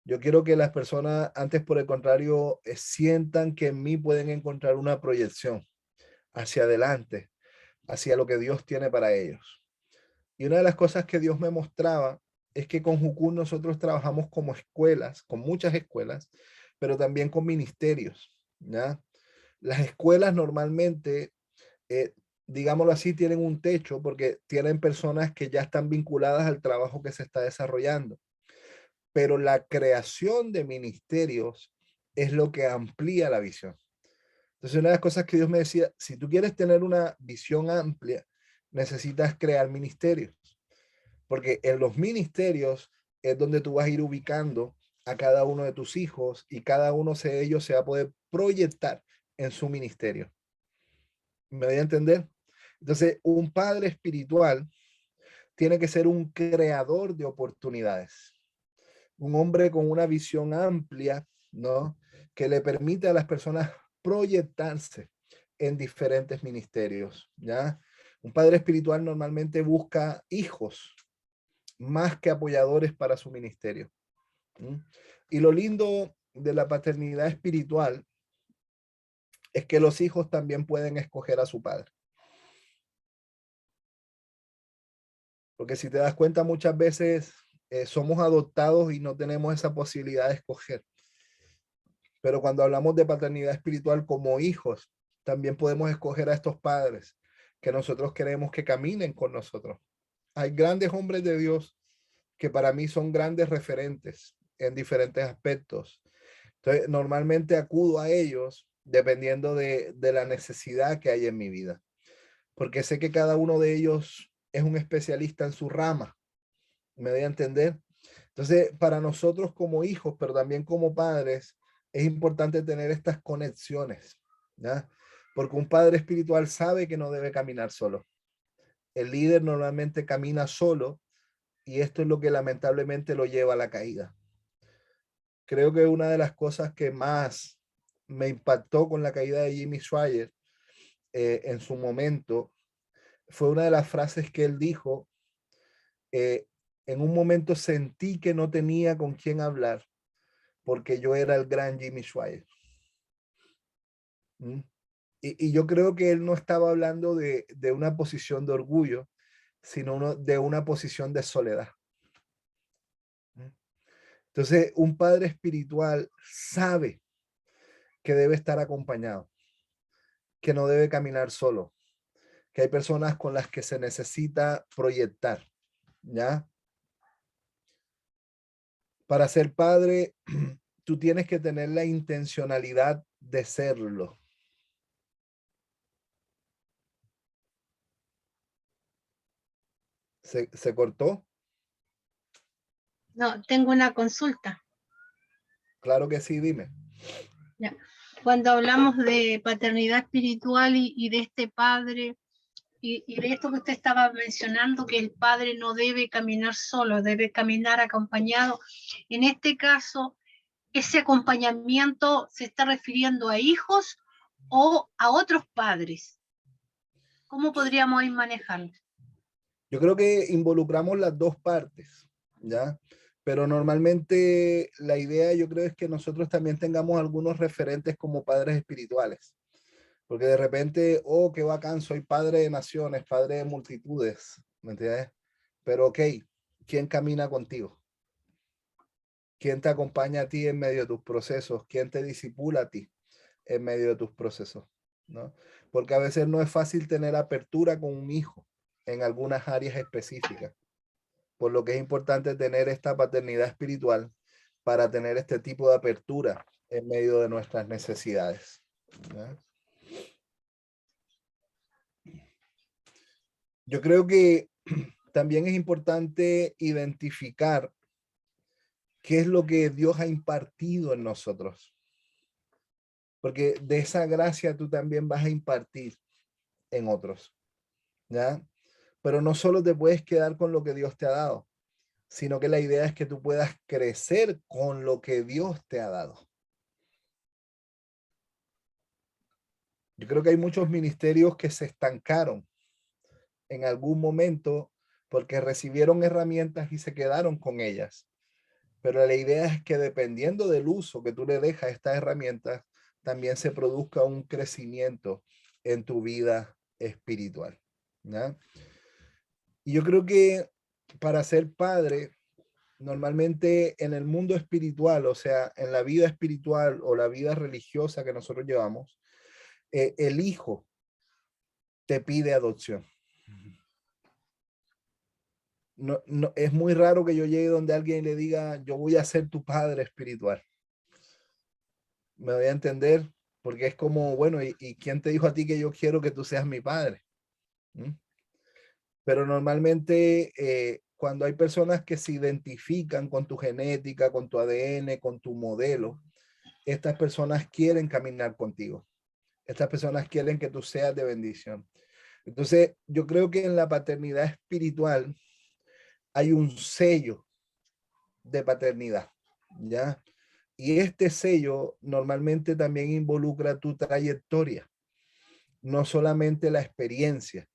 Yo quiero que las personas, antes por el contrario, sientan que en mí pueden encontrar una proyección hacia adelante, hacia lo que Dios tiene para ellos. Y una de las cosas que Dios me mostraba es que con Jucún nosotros trabajamos como escuelas, con muchas escuelas, pero también con ministerios, ¿ya? Las escuelas normalmente, eh, digámoslo así, tienen un techo porque tienen personas que ya están vinculadas al trabajo que se está desarrollando. Pero la creación de ministerios es lo que amplía la visión. Entonces, una de las cosas que Dios me decía, si tú quieres tener una visión amplia, necesitas crear ministerios, porque en los ministerios es donde tú vas a ir ubicando a cada uno de tus hijos y cada uno de ellos se va a poder proyectar en su ministerio. ¿Me voy a entender? Entonces, un padre espiritual tiene que ser un creador de oportunidades, un hombre con una visión amplia, ¿no?, que le permite a las personas proyectarse en diferentes ministerios, ¿ya? Un padre espiritual normalmente busca hijos más que apoyadores para su ministerio. Y lo lindo de la paternidad espiritual es que los hijos también pueden escoger a su padre. Porque si te das cuenta, muchas veces somos adoptados y no tenemos esa posibilidad de escoger. Pero cuando hablamos de paternidad espiritual como hijos, también podemos escoger a estos padres que nosotros queremos que caminen con nosotros. Hay grandes hombres de Dios que para mí son grandes referentes en diferentes aspectos. Entonces, normalmente acudo a ellos dependiendo de la necesidad que hay en mi vida, porque sé que cada uno de ellos es un especialista en su rama, ¿Me doy a entender? Entonces, para nosotros como hijos, pero también como padres, es importante tener estas conexiones, ¿ya? Porque un padre espiritual sabe que no debe caminar solo. El líder normalmente camina solo y esto es lo que lamentablemente lo lleva a la caída. Creo que una de las cosas que más me impactó con la caída de Jimmy Swaggart en su momento fue una de las frases que él dijo. En un momento sentí que no tenía con quién hablar porque yo era el gran Jimmy Swaggart. ¿Mm? Y yo creo que él no estaba hablando de una posición de orgullo, sino de una posición de soledad. ¿Mm? Entonces, un padre espiritual sabe que debe estar acompañado, que no debe caminar solo, que hay personas con las que se necesita proyectar, ¿ya? Para ser padre, tú tienes que tener la intencionalidad de serlo. ¿Se cortó? No, tengo una consulta. Claro que sí, dime. Ya. Cuando hablamos de paternidad espiritual y de este padre y de esto que usted estaba mencionando, que el padre no debe caminar solo, debe caminar acompañado. En este caso, ¿ese acompañamiento se está refiriendo a hijos o a otros padres? ¿Cómo podríamos ir manejando? Yo creo que involucramos las dos partes, ¿ya? Pero normalmente la idea yo creo es que nosotros también tengamos algunos referentes como padres espirituales. Porque de repente, oh, qué bacán, soy padre de naciones, padre de multitudes, ¿me entiendes? Pero ok, ¿quién camina contigo? ¿Quién te acompaña a ti en medio de tus procesos? ¿Quién te disipula a ti en medio de tus procesos? ¿No? Porque a veces no es fácil tener apertura con un hijo en algunas áreas específicas. Por lo que es importante tener esta paternidad espiritual para tener este tipo de apertura en medio de nuestras necesidades, ¿no? Yo creo que también es importante identificar qué es lo que Dios ha impartido en nosotros. Porque de esa gracia tú también vas a impartir en otros, ¿ya? Pero no solo te puedes quedar con lo que Dios te ha dado, sino que la idea es que tú puedas crecer con lo que Dios te ha dado. Yo creo que hay muchos ministerios que se estancaron en algún momento porque recibieron herramientas y se quedaron con ellas. Pero la idea es que dependiendo del uso que tú le dejas a estas herramientas, también se produzca un crecimiento en tu vida espiritual, ¿ya? Y yo creo que para ser padre, normalmente en el mundo espiritual, o sea, en la vida espiritual o la vida religiosa que nosotros llevamos, el hijo te pide adopción. No, no, es muy raro que yo llegue donde alguien le diga, yo voy a ser tu padre espiritual. Me voy a entender, porque es como, bueno, ¿y quién te dijo a ti que yo quiero que tú seas mi padre? ¿Mm? Pero normalmente cuando hay personas que se identifican con tu genética, con tu ADN, con tu modelo, estas personas quieren caminar contigo. Estas personas quieren que tú seas de bendición. Entonces, yo creo que en la paternidad espiritual hay un sello de paternidad, ¿ya? Y este sello normalmente también involucra tu trayectoria, no solamente la experiencia,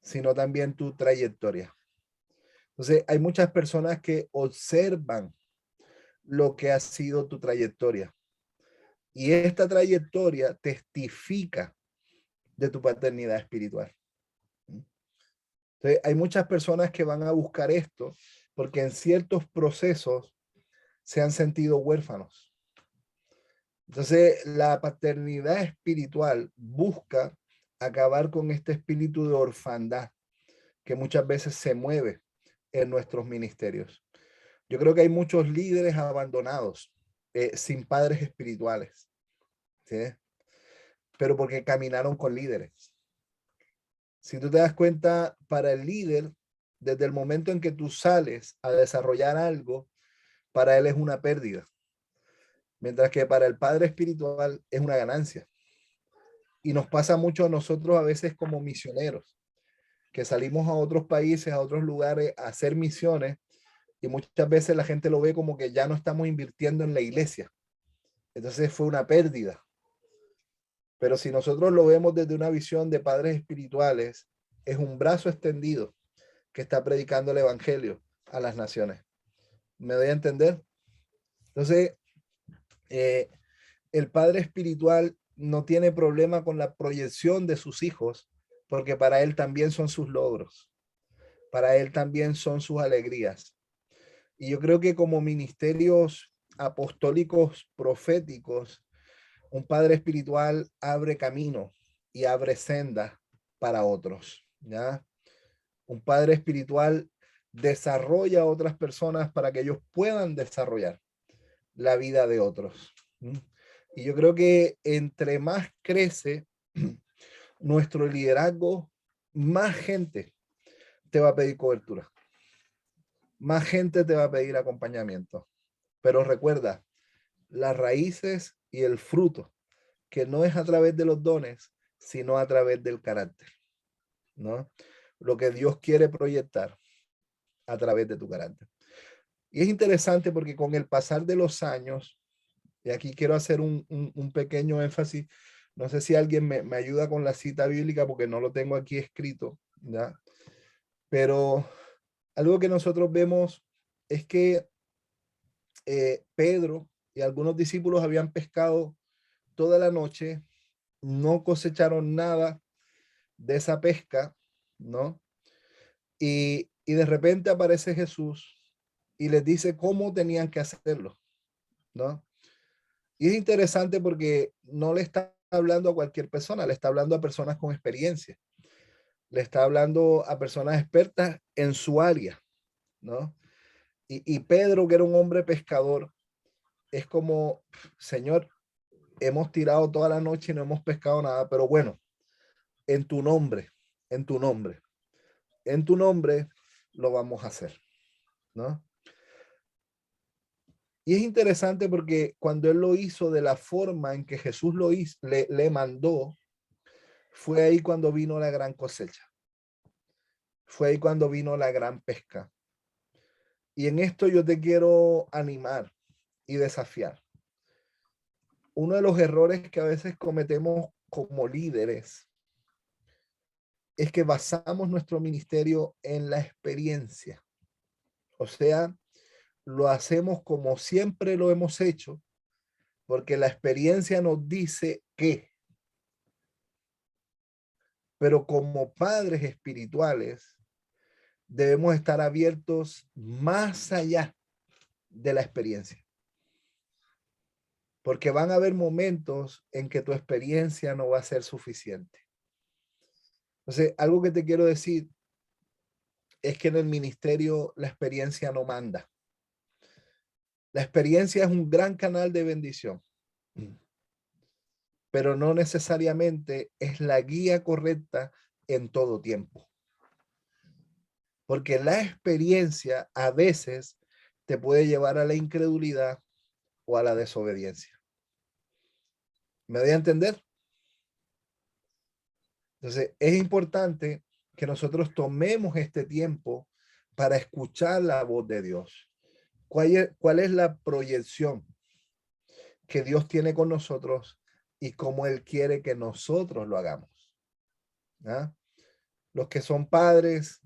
sino también tu trayectoria. Entonces, hay muchas personas que observan lo que ha sido tu trayectoria. Y esta trayectoria testifica de tu paternidad espiritual. Entonces, hay muchas personas que van a buscar esto porque en ciertos procesos se han sentido huérfanos. Entonces, la paternidad espiritual busca acabar con este espíritu de orfandad que muchas veces se mueve en nuestros ministerios. Yo creo que hay muchos líderes abandonados, sin padres espirituales, ¿sí? Pero porque caminaron con líderes. Si tú te das cuenta, para el líder, desde el momento en que tú sales a desarrollar algo, para él es una pérdida. Mientras que para el padre espiritual es una ganancia. Y nos pasa mucho a nosotros a veces como misioneros, que salimos a otros países, a otros lugares a hacer misiones, y muchas veces la gente lo ve como que ya no estamos invirtiendo en la iglesia. Entonces fue una pérdida. Pero si nosotros lo vemos desde una visión de padres espirituales, es un brazo extendido que está predicando el evangelio a las naciones. ¿Me doy a entender? Entonces, el padre espiritual no tiene problema con la proyección de sus hijos, porque para él también son sus logros, para él también son sus alegrías. Y yo creo que como ministerios apostólicos proféticos, un padre espiritual abre camino y abre senda para otros, ¿ya? Un padre espiritual desarrolla a otras personas para que ellos puedan desarrollar la vida de otros. Y yo creo que entre más crece nuestro liderazgo, más gente te va a pedir cobertura, más gente te va a pedir acompañamiento. Pero recuerda, las raíces y el fruto, que no es a través de los dones, sino a través del carácter, ¿no? Lo que Dios quiere proyectar a través de tu carácter. Y es interesante porque con el pasar de los años, y aquí quiero hacer un pequeño énfasis, no sé si alguien me ayuda con la cita bíblica porque no lo tengo aquí escrito, ¿ya? Pero algo que nosotros vemos es que Pedro y algunos discípulos habían pescado toda la noche, no cosecharon nada de esa pesca, ¿no? Y de repente aparece Jesús y les dice cómo tenían que hacerlo, ¿no? Y es interesante porque no le está hablando a cualquier persona, le está hablando a personas con experiencia, le está hablando a personas expertas en su área, ¿no? Y Pedro, que era un hombre pescador, es como, Señor, hemos tirado toda la noche y no hemos pescado nada, pero bueno, en tu nombre, en tu nombre, en tu nombre lo vamos a hacer, ¿no? Y es interesante porque cuando él lo hizo de la forma en que Jesús lo hizo, le mandó, fue ahí cuando vino la gran cosecha. Fue ahí cuando vino la gran pesca. Y en esto yo te quiero animar y desafiar. Uno de los errores que a veces cometemos como líderes es que basamos nuestro ministerio en la experiencia. O sea, lo hacemos como siempre lo hemos hecho, porque la experiencia nos dice que. Pero como padres espirituales, debemos estar abiertos más allá de la experiencia. Porque van a haber momentos en que tu experiencia no va a ser suficiente. Entonces, algo que te quiero decir es que en el ministerio la experiencia no manda. La experiencia es un gran canal de bendición, pero no necesariamente es la guía correcta en todo tiempo. Porque la experiencia a veces te puede llevar a la incredulidad o a la desobediencia. ¿Me doy a entender? Entonces, es importante que nosotros tomemos este tiempo para escuchar la voz de Dios. ¿Cuál es la proyección que Dios tiene con nosotros y cómo Él quiere que nosotros lo hagamos? ¿Ah? Los que son padres,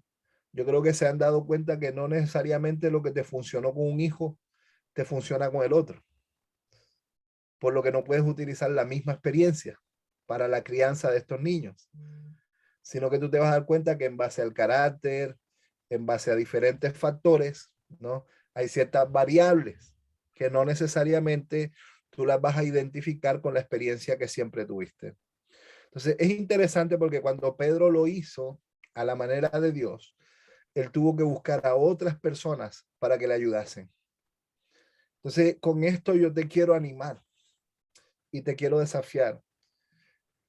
yo creo que se han dado cuenta que no necesariamente lo que te funcionó con un hijo te funciona con el otro, por lo que no puedes utilizar la misma experiencia para la crianza de estos niños, sino que tú te vas a dar cuenta que en base al carácter, en base a diferentes factores, ¿no? Hay ciertas variables que no necesariamente tú las vas a identificar con la experiencia que siempre tuviste. Entonces es interesante porque cuando Pedro lo hizo a la manera de Dios, él tuvo que buscar a otras personas para que le ayudasen. Entonces con esto yo te quiero animar y te quiero desafiar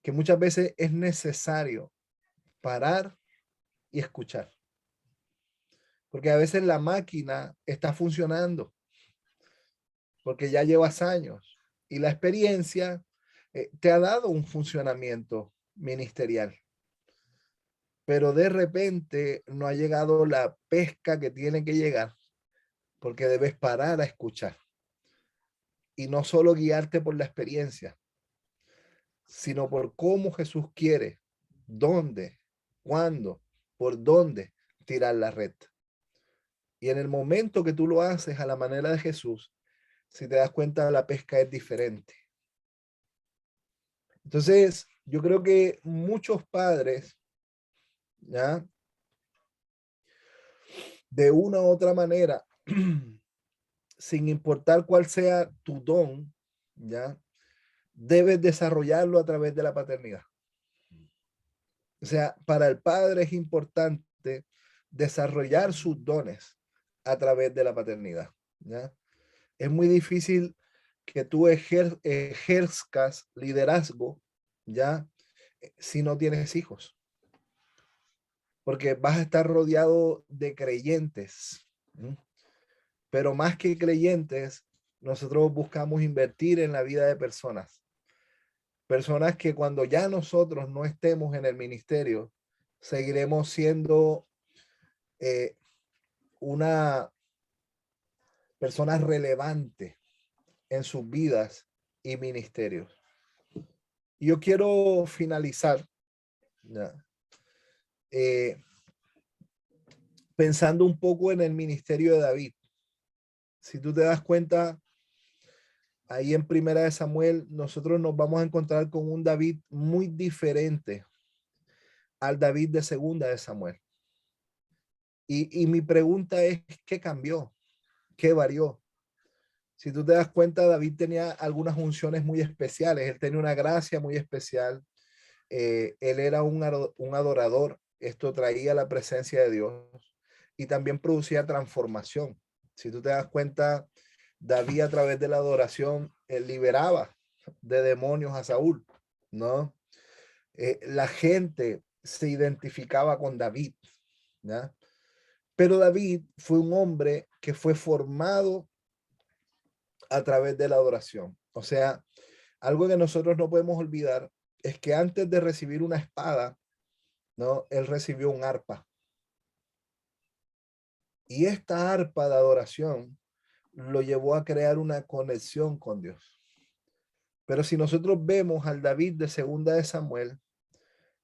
que muchas veces es necesario parar y escuchar. Porque a veces la máquina está funcionando, porque ya llevas años y la experiencia te ha dado un funcionamiento ministerial. Pero de repente no ha llegado la pesca que tiene que llegar, porque debes parar a escuchar. Y no solo guiarte por la experiencia, sino por cómo Jesús quiere, dónde, cuándo, por dónde tirar la red. Y en el momento que tú lo haces a la manera de Jesús, si te das cuenta, la pesca es diferente. Entonces, yo creo que muchos padres, ¿ya? De una u otra manera, sin importar cuál sea tu don, ¿ya? Debes desarrollarlo a través de la paternidad. O sea, para el padre es importante desarrollar sus dones a través de la paternidad, ¿ya? Es muy difícil que tú ejerzcas liderazgo, ¿ya? Si no tienes hijos. Porque vas a estar rodeado de creyentes, ¿sí? Pero más que creyentes, nosotros buscamos invertir en la vida de personas. Personas que cuando ya nosotros no estemos en el ministerio, seguiremos siendo una persona relevante en sus vidas y ministerios. Y yo quiero finalizar, ¿ya? Pensando un poco en el ministerio de David. Si tú te das cuenta, ahí en Primera de Samuel, nosotros nos vamos a encontrar con un David muy diferente al David de Segunda de Samuel. Y mi pregunta es, ¿qué cambió? ¿Qué varió? Si tú te das cuenta, David tenía algunas unciones muy especiales. Él tenía una gracia muy especial. Él era un adorador. Esto traía la presencia de Dios y también producía transformación. Si tú te das cuenta, David a través de la adoración liberaba de demonios a Saúl, ¿no? La gente se identificaba con David, ¿ya? Pero David fue un hombre que fue formado a través de la adoración. O sea, algo que nosotros no podemos olvidar es que antes de recibir una espada, ¿no? Él recibió un arpa. Y esta arpa de adoración lo llevó a crear una conexión con Dios. Pero si nosotros vemos al David de Segunda de Samuel,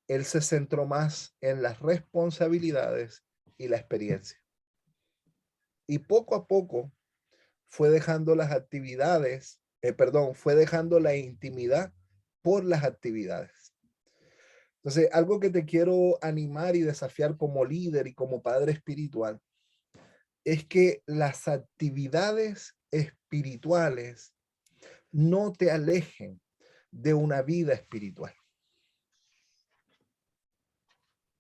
él se centró más en las responsabilidades y la experiencia. Y poco a poco fue dejando las actividades, fue dejando la intimidad por las actividades. Entonces, algo que te quiero animar y desafiar como líder y como padre espiritual es que las actividades espirituales no te alejen de una vida espiritual.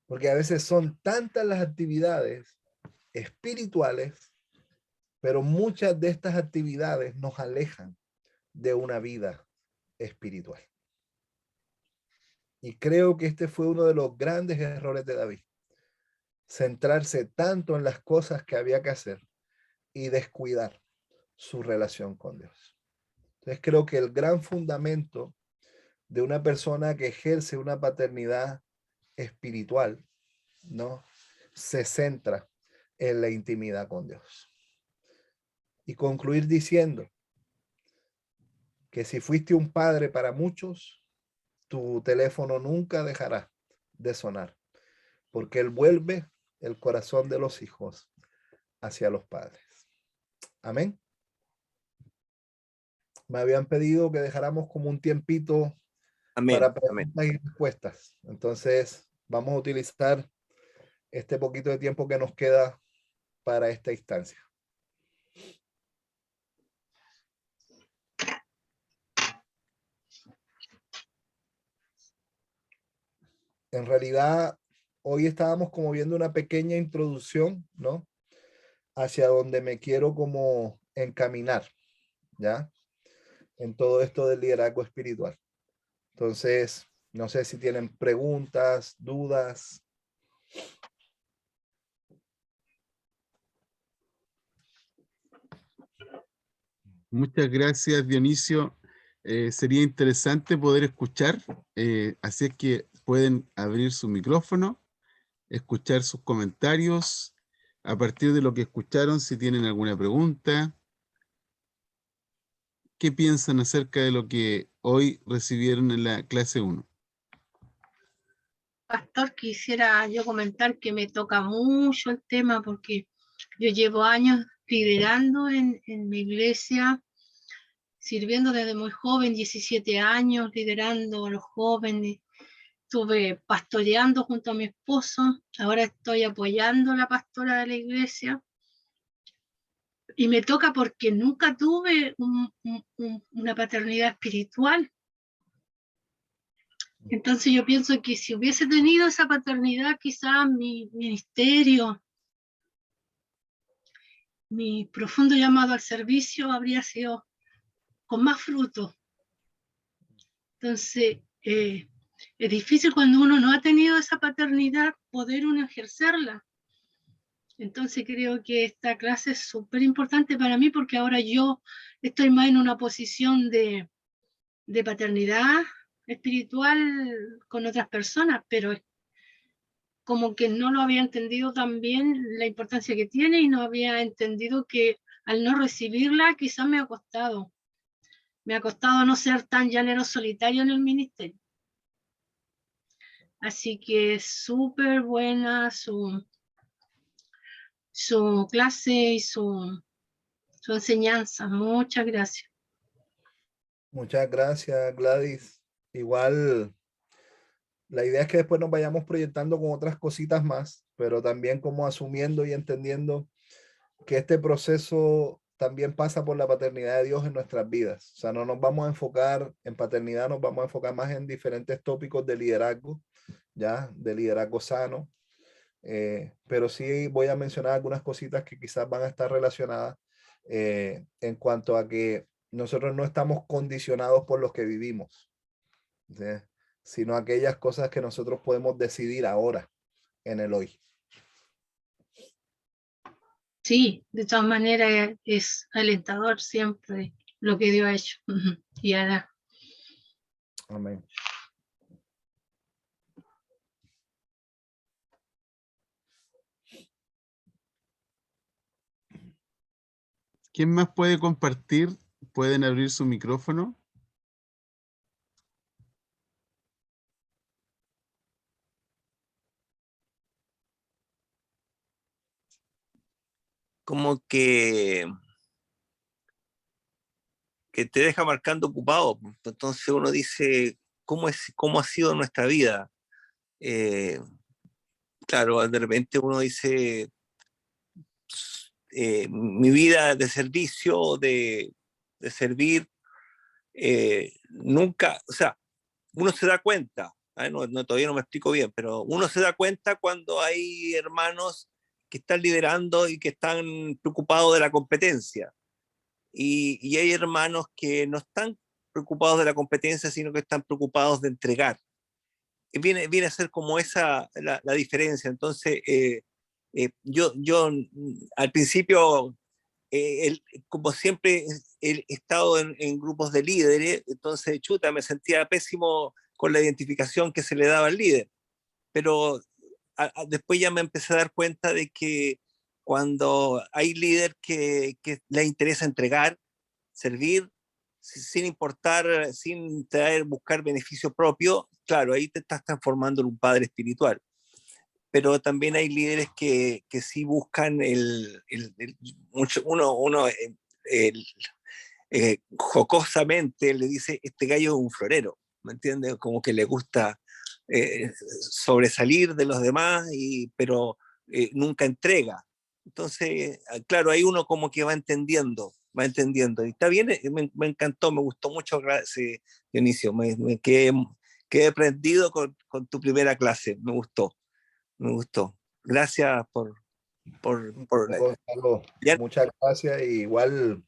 Porque a veces son tantas las actividades espirituales, pero muchas de estas actividades nos alejan de una vida espiritual. Y creo que este fue uno de los grandes errores de David. Centrarse tanto en las cosas que había que hacer y descuidar su relación con Dios. Entonces creo que el gran fundamento de una persona que ejerce una paternidad espiritual, ¿no? Se centra en la intimidad con Dios. Y concluir diciendo que si fuiste un padre para muchos, tu teléfono nunca dejará de sonar, porque él vuelve el corazón de los hijos hacia los padres. Amén. Me habían pedido que dejáramos como un tiempito para preguntas y respuestas. Entonces, vamos a utilizar este poquito de tiempo que nos queda para esta instancia. En realidad, hoy estábamos como viendo una pequeña introducción, ¿no? Hacia donde me quiero como encaminar, ¿ya? En todo esto del liderazgo espiritual. Entonces, no sé si tienen preguntas, dudas. Muchas gracias, Dionisio. Sería interesante poder escuchar, así es que pueden abrir su micrófono, escuchar sus comentarios, a partir de lo que escucharon, si tienen alguna pregunta, ¿qué piensan acerca de lo que hoy recibieron en la clase 1? Pastor, quisiera yo comentar que me toca mucho el tema porque yo llevo años liderando en mi iglesia, sirviendo desde muy joven, 17 años, liderando a los jóvenes. Estuve pastoreando junto a mi esposo, ahora estoy apoyando a la pastora de la iglesia. Y me toca porque nunca tuve una paternidad espiritual. Entonces yo pienso que si hubiese tenido esa paternidad, quizás mi ministerio, mi profundo llamado al servicio habría sido con más fruto. Entonces, es difícil cuando uno no ha tenido esa paternidad poder uno ejercerla. Entonces creo que esta clase es súper importante para mí porque ahora yo estoy más en una posición de paternidad espiritual con otras personas, pero como que no lo había entendido tan bien la importancia que tiene y no había entendido que al no recibirla quizás me ha costado no ser tan llanero solitario en el ministerio. Así que es súper buena su clase y su enseñanza. Muchas gracias. Muchas gracias, Gladys. Igual, la idea es que después nos vayamos proyectando con otras cositas más, pero también como asumiendo y entendiendo que este proceso también pasa por la paternidad de Dios en nuestras vidas. O sea, no nos vamos a enfocar en paternidad, nos vamos a enfocar más en diferentes tópicos de liderazgo, ya, de liderazgo sano. Pero sí voy a mencionar algunas cositas que quizás van a estar relacionadas en cuanto a que nosotros no estamos condicionados por los que vivimos, ¿sí? Sino aquellas cosas que nosotros podemos decidir ahora, en el hoy. Sí, de todas maneras es alentador siempre lo que Dios ha hecho y hará. Amén. ¿Quién más puede compartir? ¿Pueden abrir su micrófono? Como que te deja marcando ocupado. Entonces uno dice, ¿cómo ha sido nuestra vida? Claro, de repente uno dice, mi vida de servicio, de servir, nunca, o sea, uno se da cuenta, todavía no me explico bien, pero uno se da cuenta cuando hay hermanos que están liderando y que están preocupados de la competencia. Y hay hermanos que no están preocupados de la competencia, sino que están preocupados de entregar. Viene a ser como esa la diferencia. Entonces, yo al principio, como siempre, he estado en grupos de líderes, entonces, chuta, me sentía pésimo con la identificación que se le daba al líder. Pero después ya me empecé a dar cuenta de que cuando hay líder que le interesa entregar, servir, sin importar, sin buscar beneficio propio, claro, ahí te estás transformando en un padre espiritual. Pero también hay líderes que sí buscan uno jocosamente le dice, este gallo es un florero, ¿me entiendes? Como que le gusta sobresalir de los demás, pero nunca entrega. Entonces, claro, ahí uno como que va entendiendo. Y está bien, me encantó, me gustó mucho, gracias, Dionisio, me quedé prendido con tu primera clase, me gustó. Gracias por Gonzalo, ya, muchas gracias. Y igual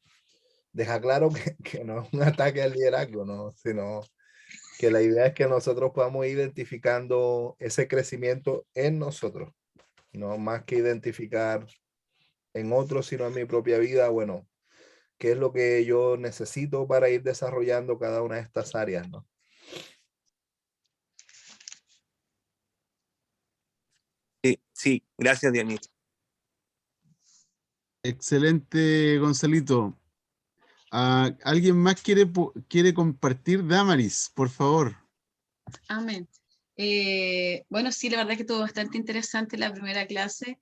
deja claro que no es un ataque al liderazgo, ¿no? Sino que la idea es que nosotros podamos ir identificando ese crecimiento en nosotros, no más que identificar en otros, sino en mi propia vida. Bueno, qué es lo que yo necesito para ir desarrollando cada una de estas áreas, ¿no? Sí, sí, gracias, Dionisio. Excelente, Gonzalito. ¿Alguien más quiere compartir? Damaris, por favor. Amén. Bueno, sí, la verdad que estuvo bastante interesante la primera clase.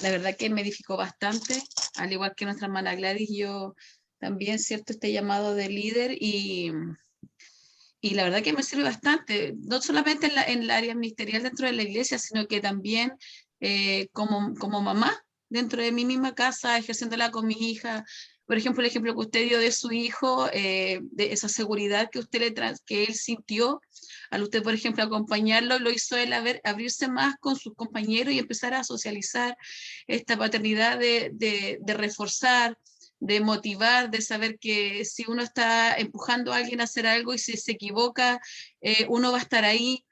La verdad que me edificó bastante, al igual que nuestra hermana Gladys, yo también siento este llamado de líder y la verdad que me sirve bastante, no solamente en el área ministerial dentro de la iglesia, sino que también como mamá dentro de mi misma casa, ejerciéndola con mi hija. Por ejemplo, el ejemplo que usted dio de su hijo, de esa seguridad que que él sintió, al usted, por ejemplo, acompañarlo, lo hizo él abrirse más con sus compañeros y empezar a socializar esta paternidad de reforzar, de motivar, de saber que si uno está empujando a alguien a hacer algo y si se equivoca, uno va a estar ahí.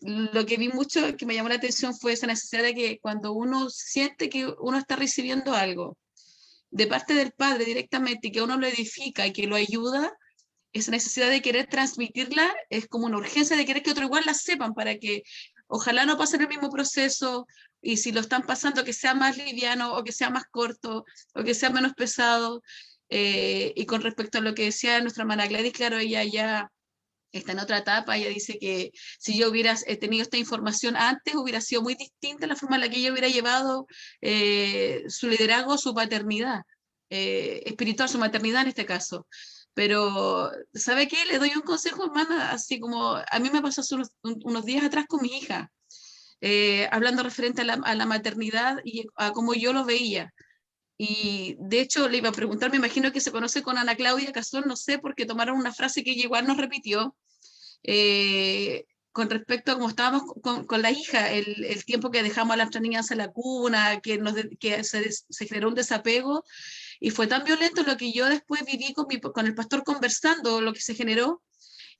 Lo que vi mucho que me llamó la atención fue esa necesidad de que cuando uno siente que uno está recibiendo algo de parte del padre directamente y que uno lo edifica y que lo ayuda, esa necesidad de querer transmitirla es como una urgencia de querer que otro igual la sepan para que ojalá no pasen el mismo proceso y si lo están pasando que sea más liviano o que sea más corto o que sea menos pesado. Y con respecto a lo que decía nuestra hermana Gladys, claro, ella ya está en otra etapa, ella dice que si yo hubiera tenido esta información antes, hubiera sido muy distinta la forma en la que ella hubiera llevado su liderazgo, su paternidad espiritual, su maternidad en este caso. Pero, ¿sabe qué? Le doy un consejo, hermana, así como a mí me pasó hace unos días atrás con mi hija, hablando referente a la maternidad y a cómo yo lo veía. Y de hecho le iba a preguntar, me imagino que se conoce con Ana Claudia Cazón, no sé, porque tomaron una frase que ella igual nos repitió, con respecto a cómo estábamos con la hija, el tiempo que dejamos a las niñas en la cuna, que se generó un desapego, y fue tan violento lo que yo después viví con el pastor conversando, lo que se generó,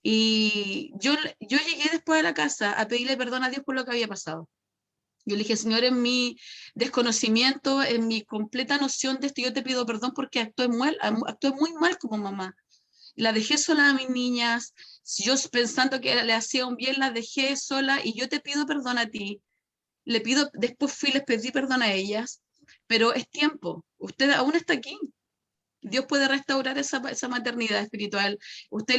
y yo llegué después a la casa a pedirle perdón a Dios por lo que había pasado. Yo le dije, Señor, en mi desconocimiento, en mi completa noción de esto, yo te pido perdón porque actué muy mal como mamá. La dejé sola a mis niñas, yo pensando que le hacía un bien, la dejé sola y yo te pido perdón a ti. Después les pedí perdón a ellas, pero es tiempo, usted aún está aquí. Dios puede restaurar esa maternidad espiritual.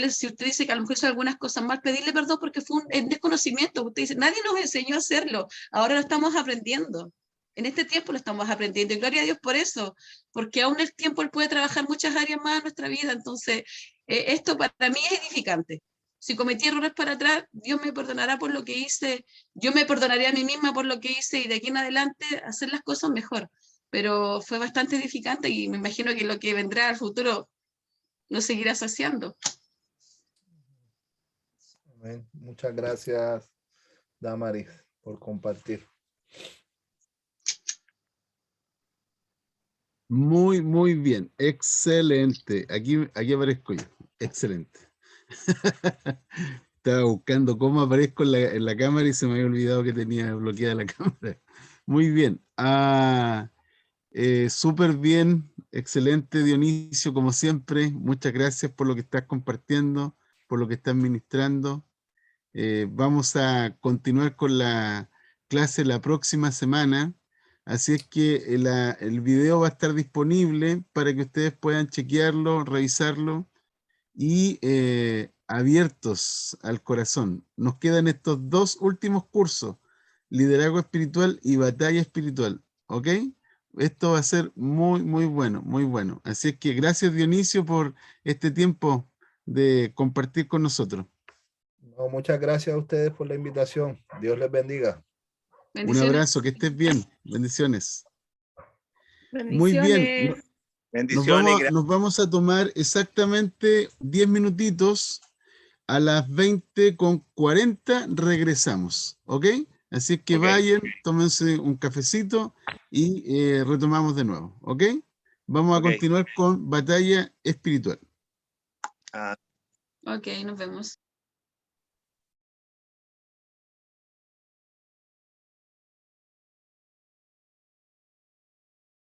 Si usted dice que a lo mejor hizo algunas cosas mal, pedirle perdón porque fue un desconocimiento. Usted dice, nadie nos enseñó a hacerlo, ahora lo estamos aprendiendo. En este tiempo lo estamos aprendiendo y gloria a Dios por eso, porque aún el tiempo Él puede trabajar muchas áreas más en nuestra vida. Entonces, esto para mí es edificante. Si cometí errores para atrás, Dios me perdonará por lo que hice, yo me perdonaré a mí misma por lo que hice y de aquí en adelante hacer las cosas mejor. Pero fue bastante edificante y me imagino que lo que vendrá al futuro lo seguirá saciando. Amén. Muchas gracias, Damaris, por compartir. Muy, muy bien. Excelente. Aquí aparezco yo. Excelente. Estaba buscando cómo aparezco en la cámara y se me había olvidado que tenía bloqueada la cámara. Muy bien. Súper bien. Excelente, Dionisio, como siempre. Muchas gracias por lo que estás compartiendo, por lo que estás ministrando. Vamos a continuar con la clase la próxima semana. Así es que el video va a estar disponible para que ustedes puedan chequearlo, revisarlo y abiertos al corazón. Nos quedan estos dos últimos cursos, liderazgo espiritual y batalla espiritual. ¿Ok? Esto va a ser muy, muy bueno, muy bueno. Así es que gracias, Dionisio, por este tiempo de compartir con nosotros. No, muchas gracias a ustedes por la invitación. Dios les bendiga. Un abrazo, que estés bien. Bendiciones. Muy Bendiciones. bien. Bendiciones. Nos vamos a tomar exactamente 10 minutitos. A las 20:40 regresamos. ¿Ok? Así que vayan, tómense un cafecito y retomamos de nuevo. ¿Ok? Vamos a continuar con batalla espiritual. Ok, nos vemos.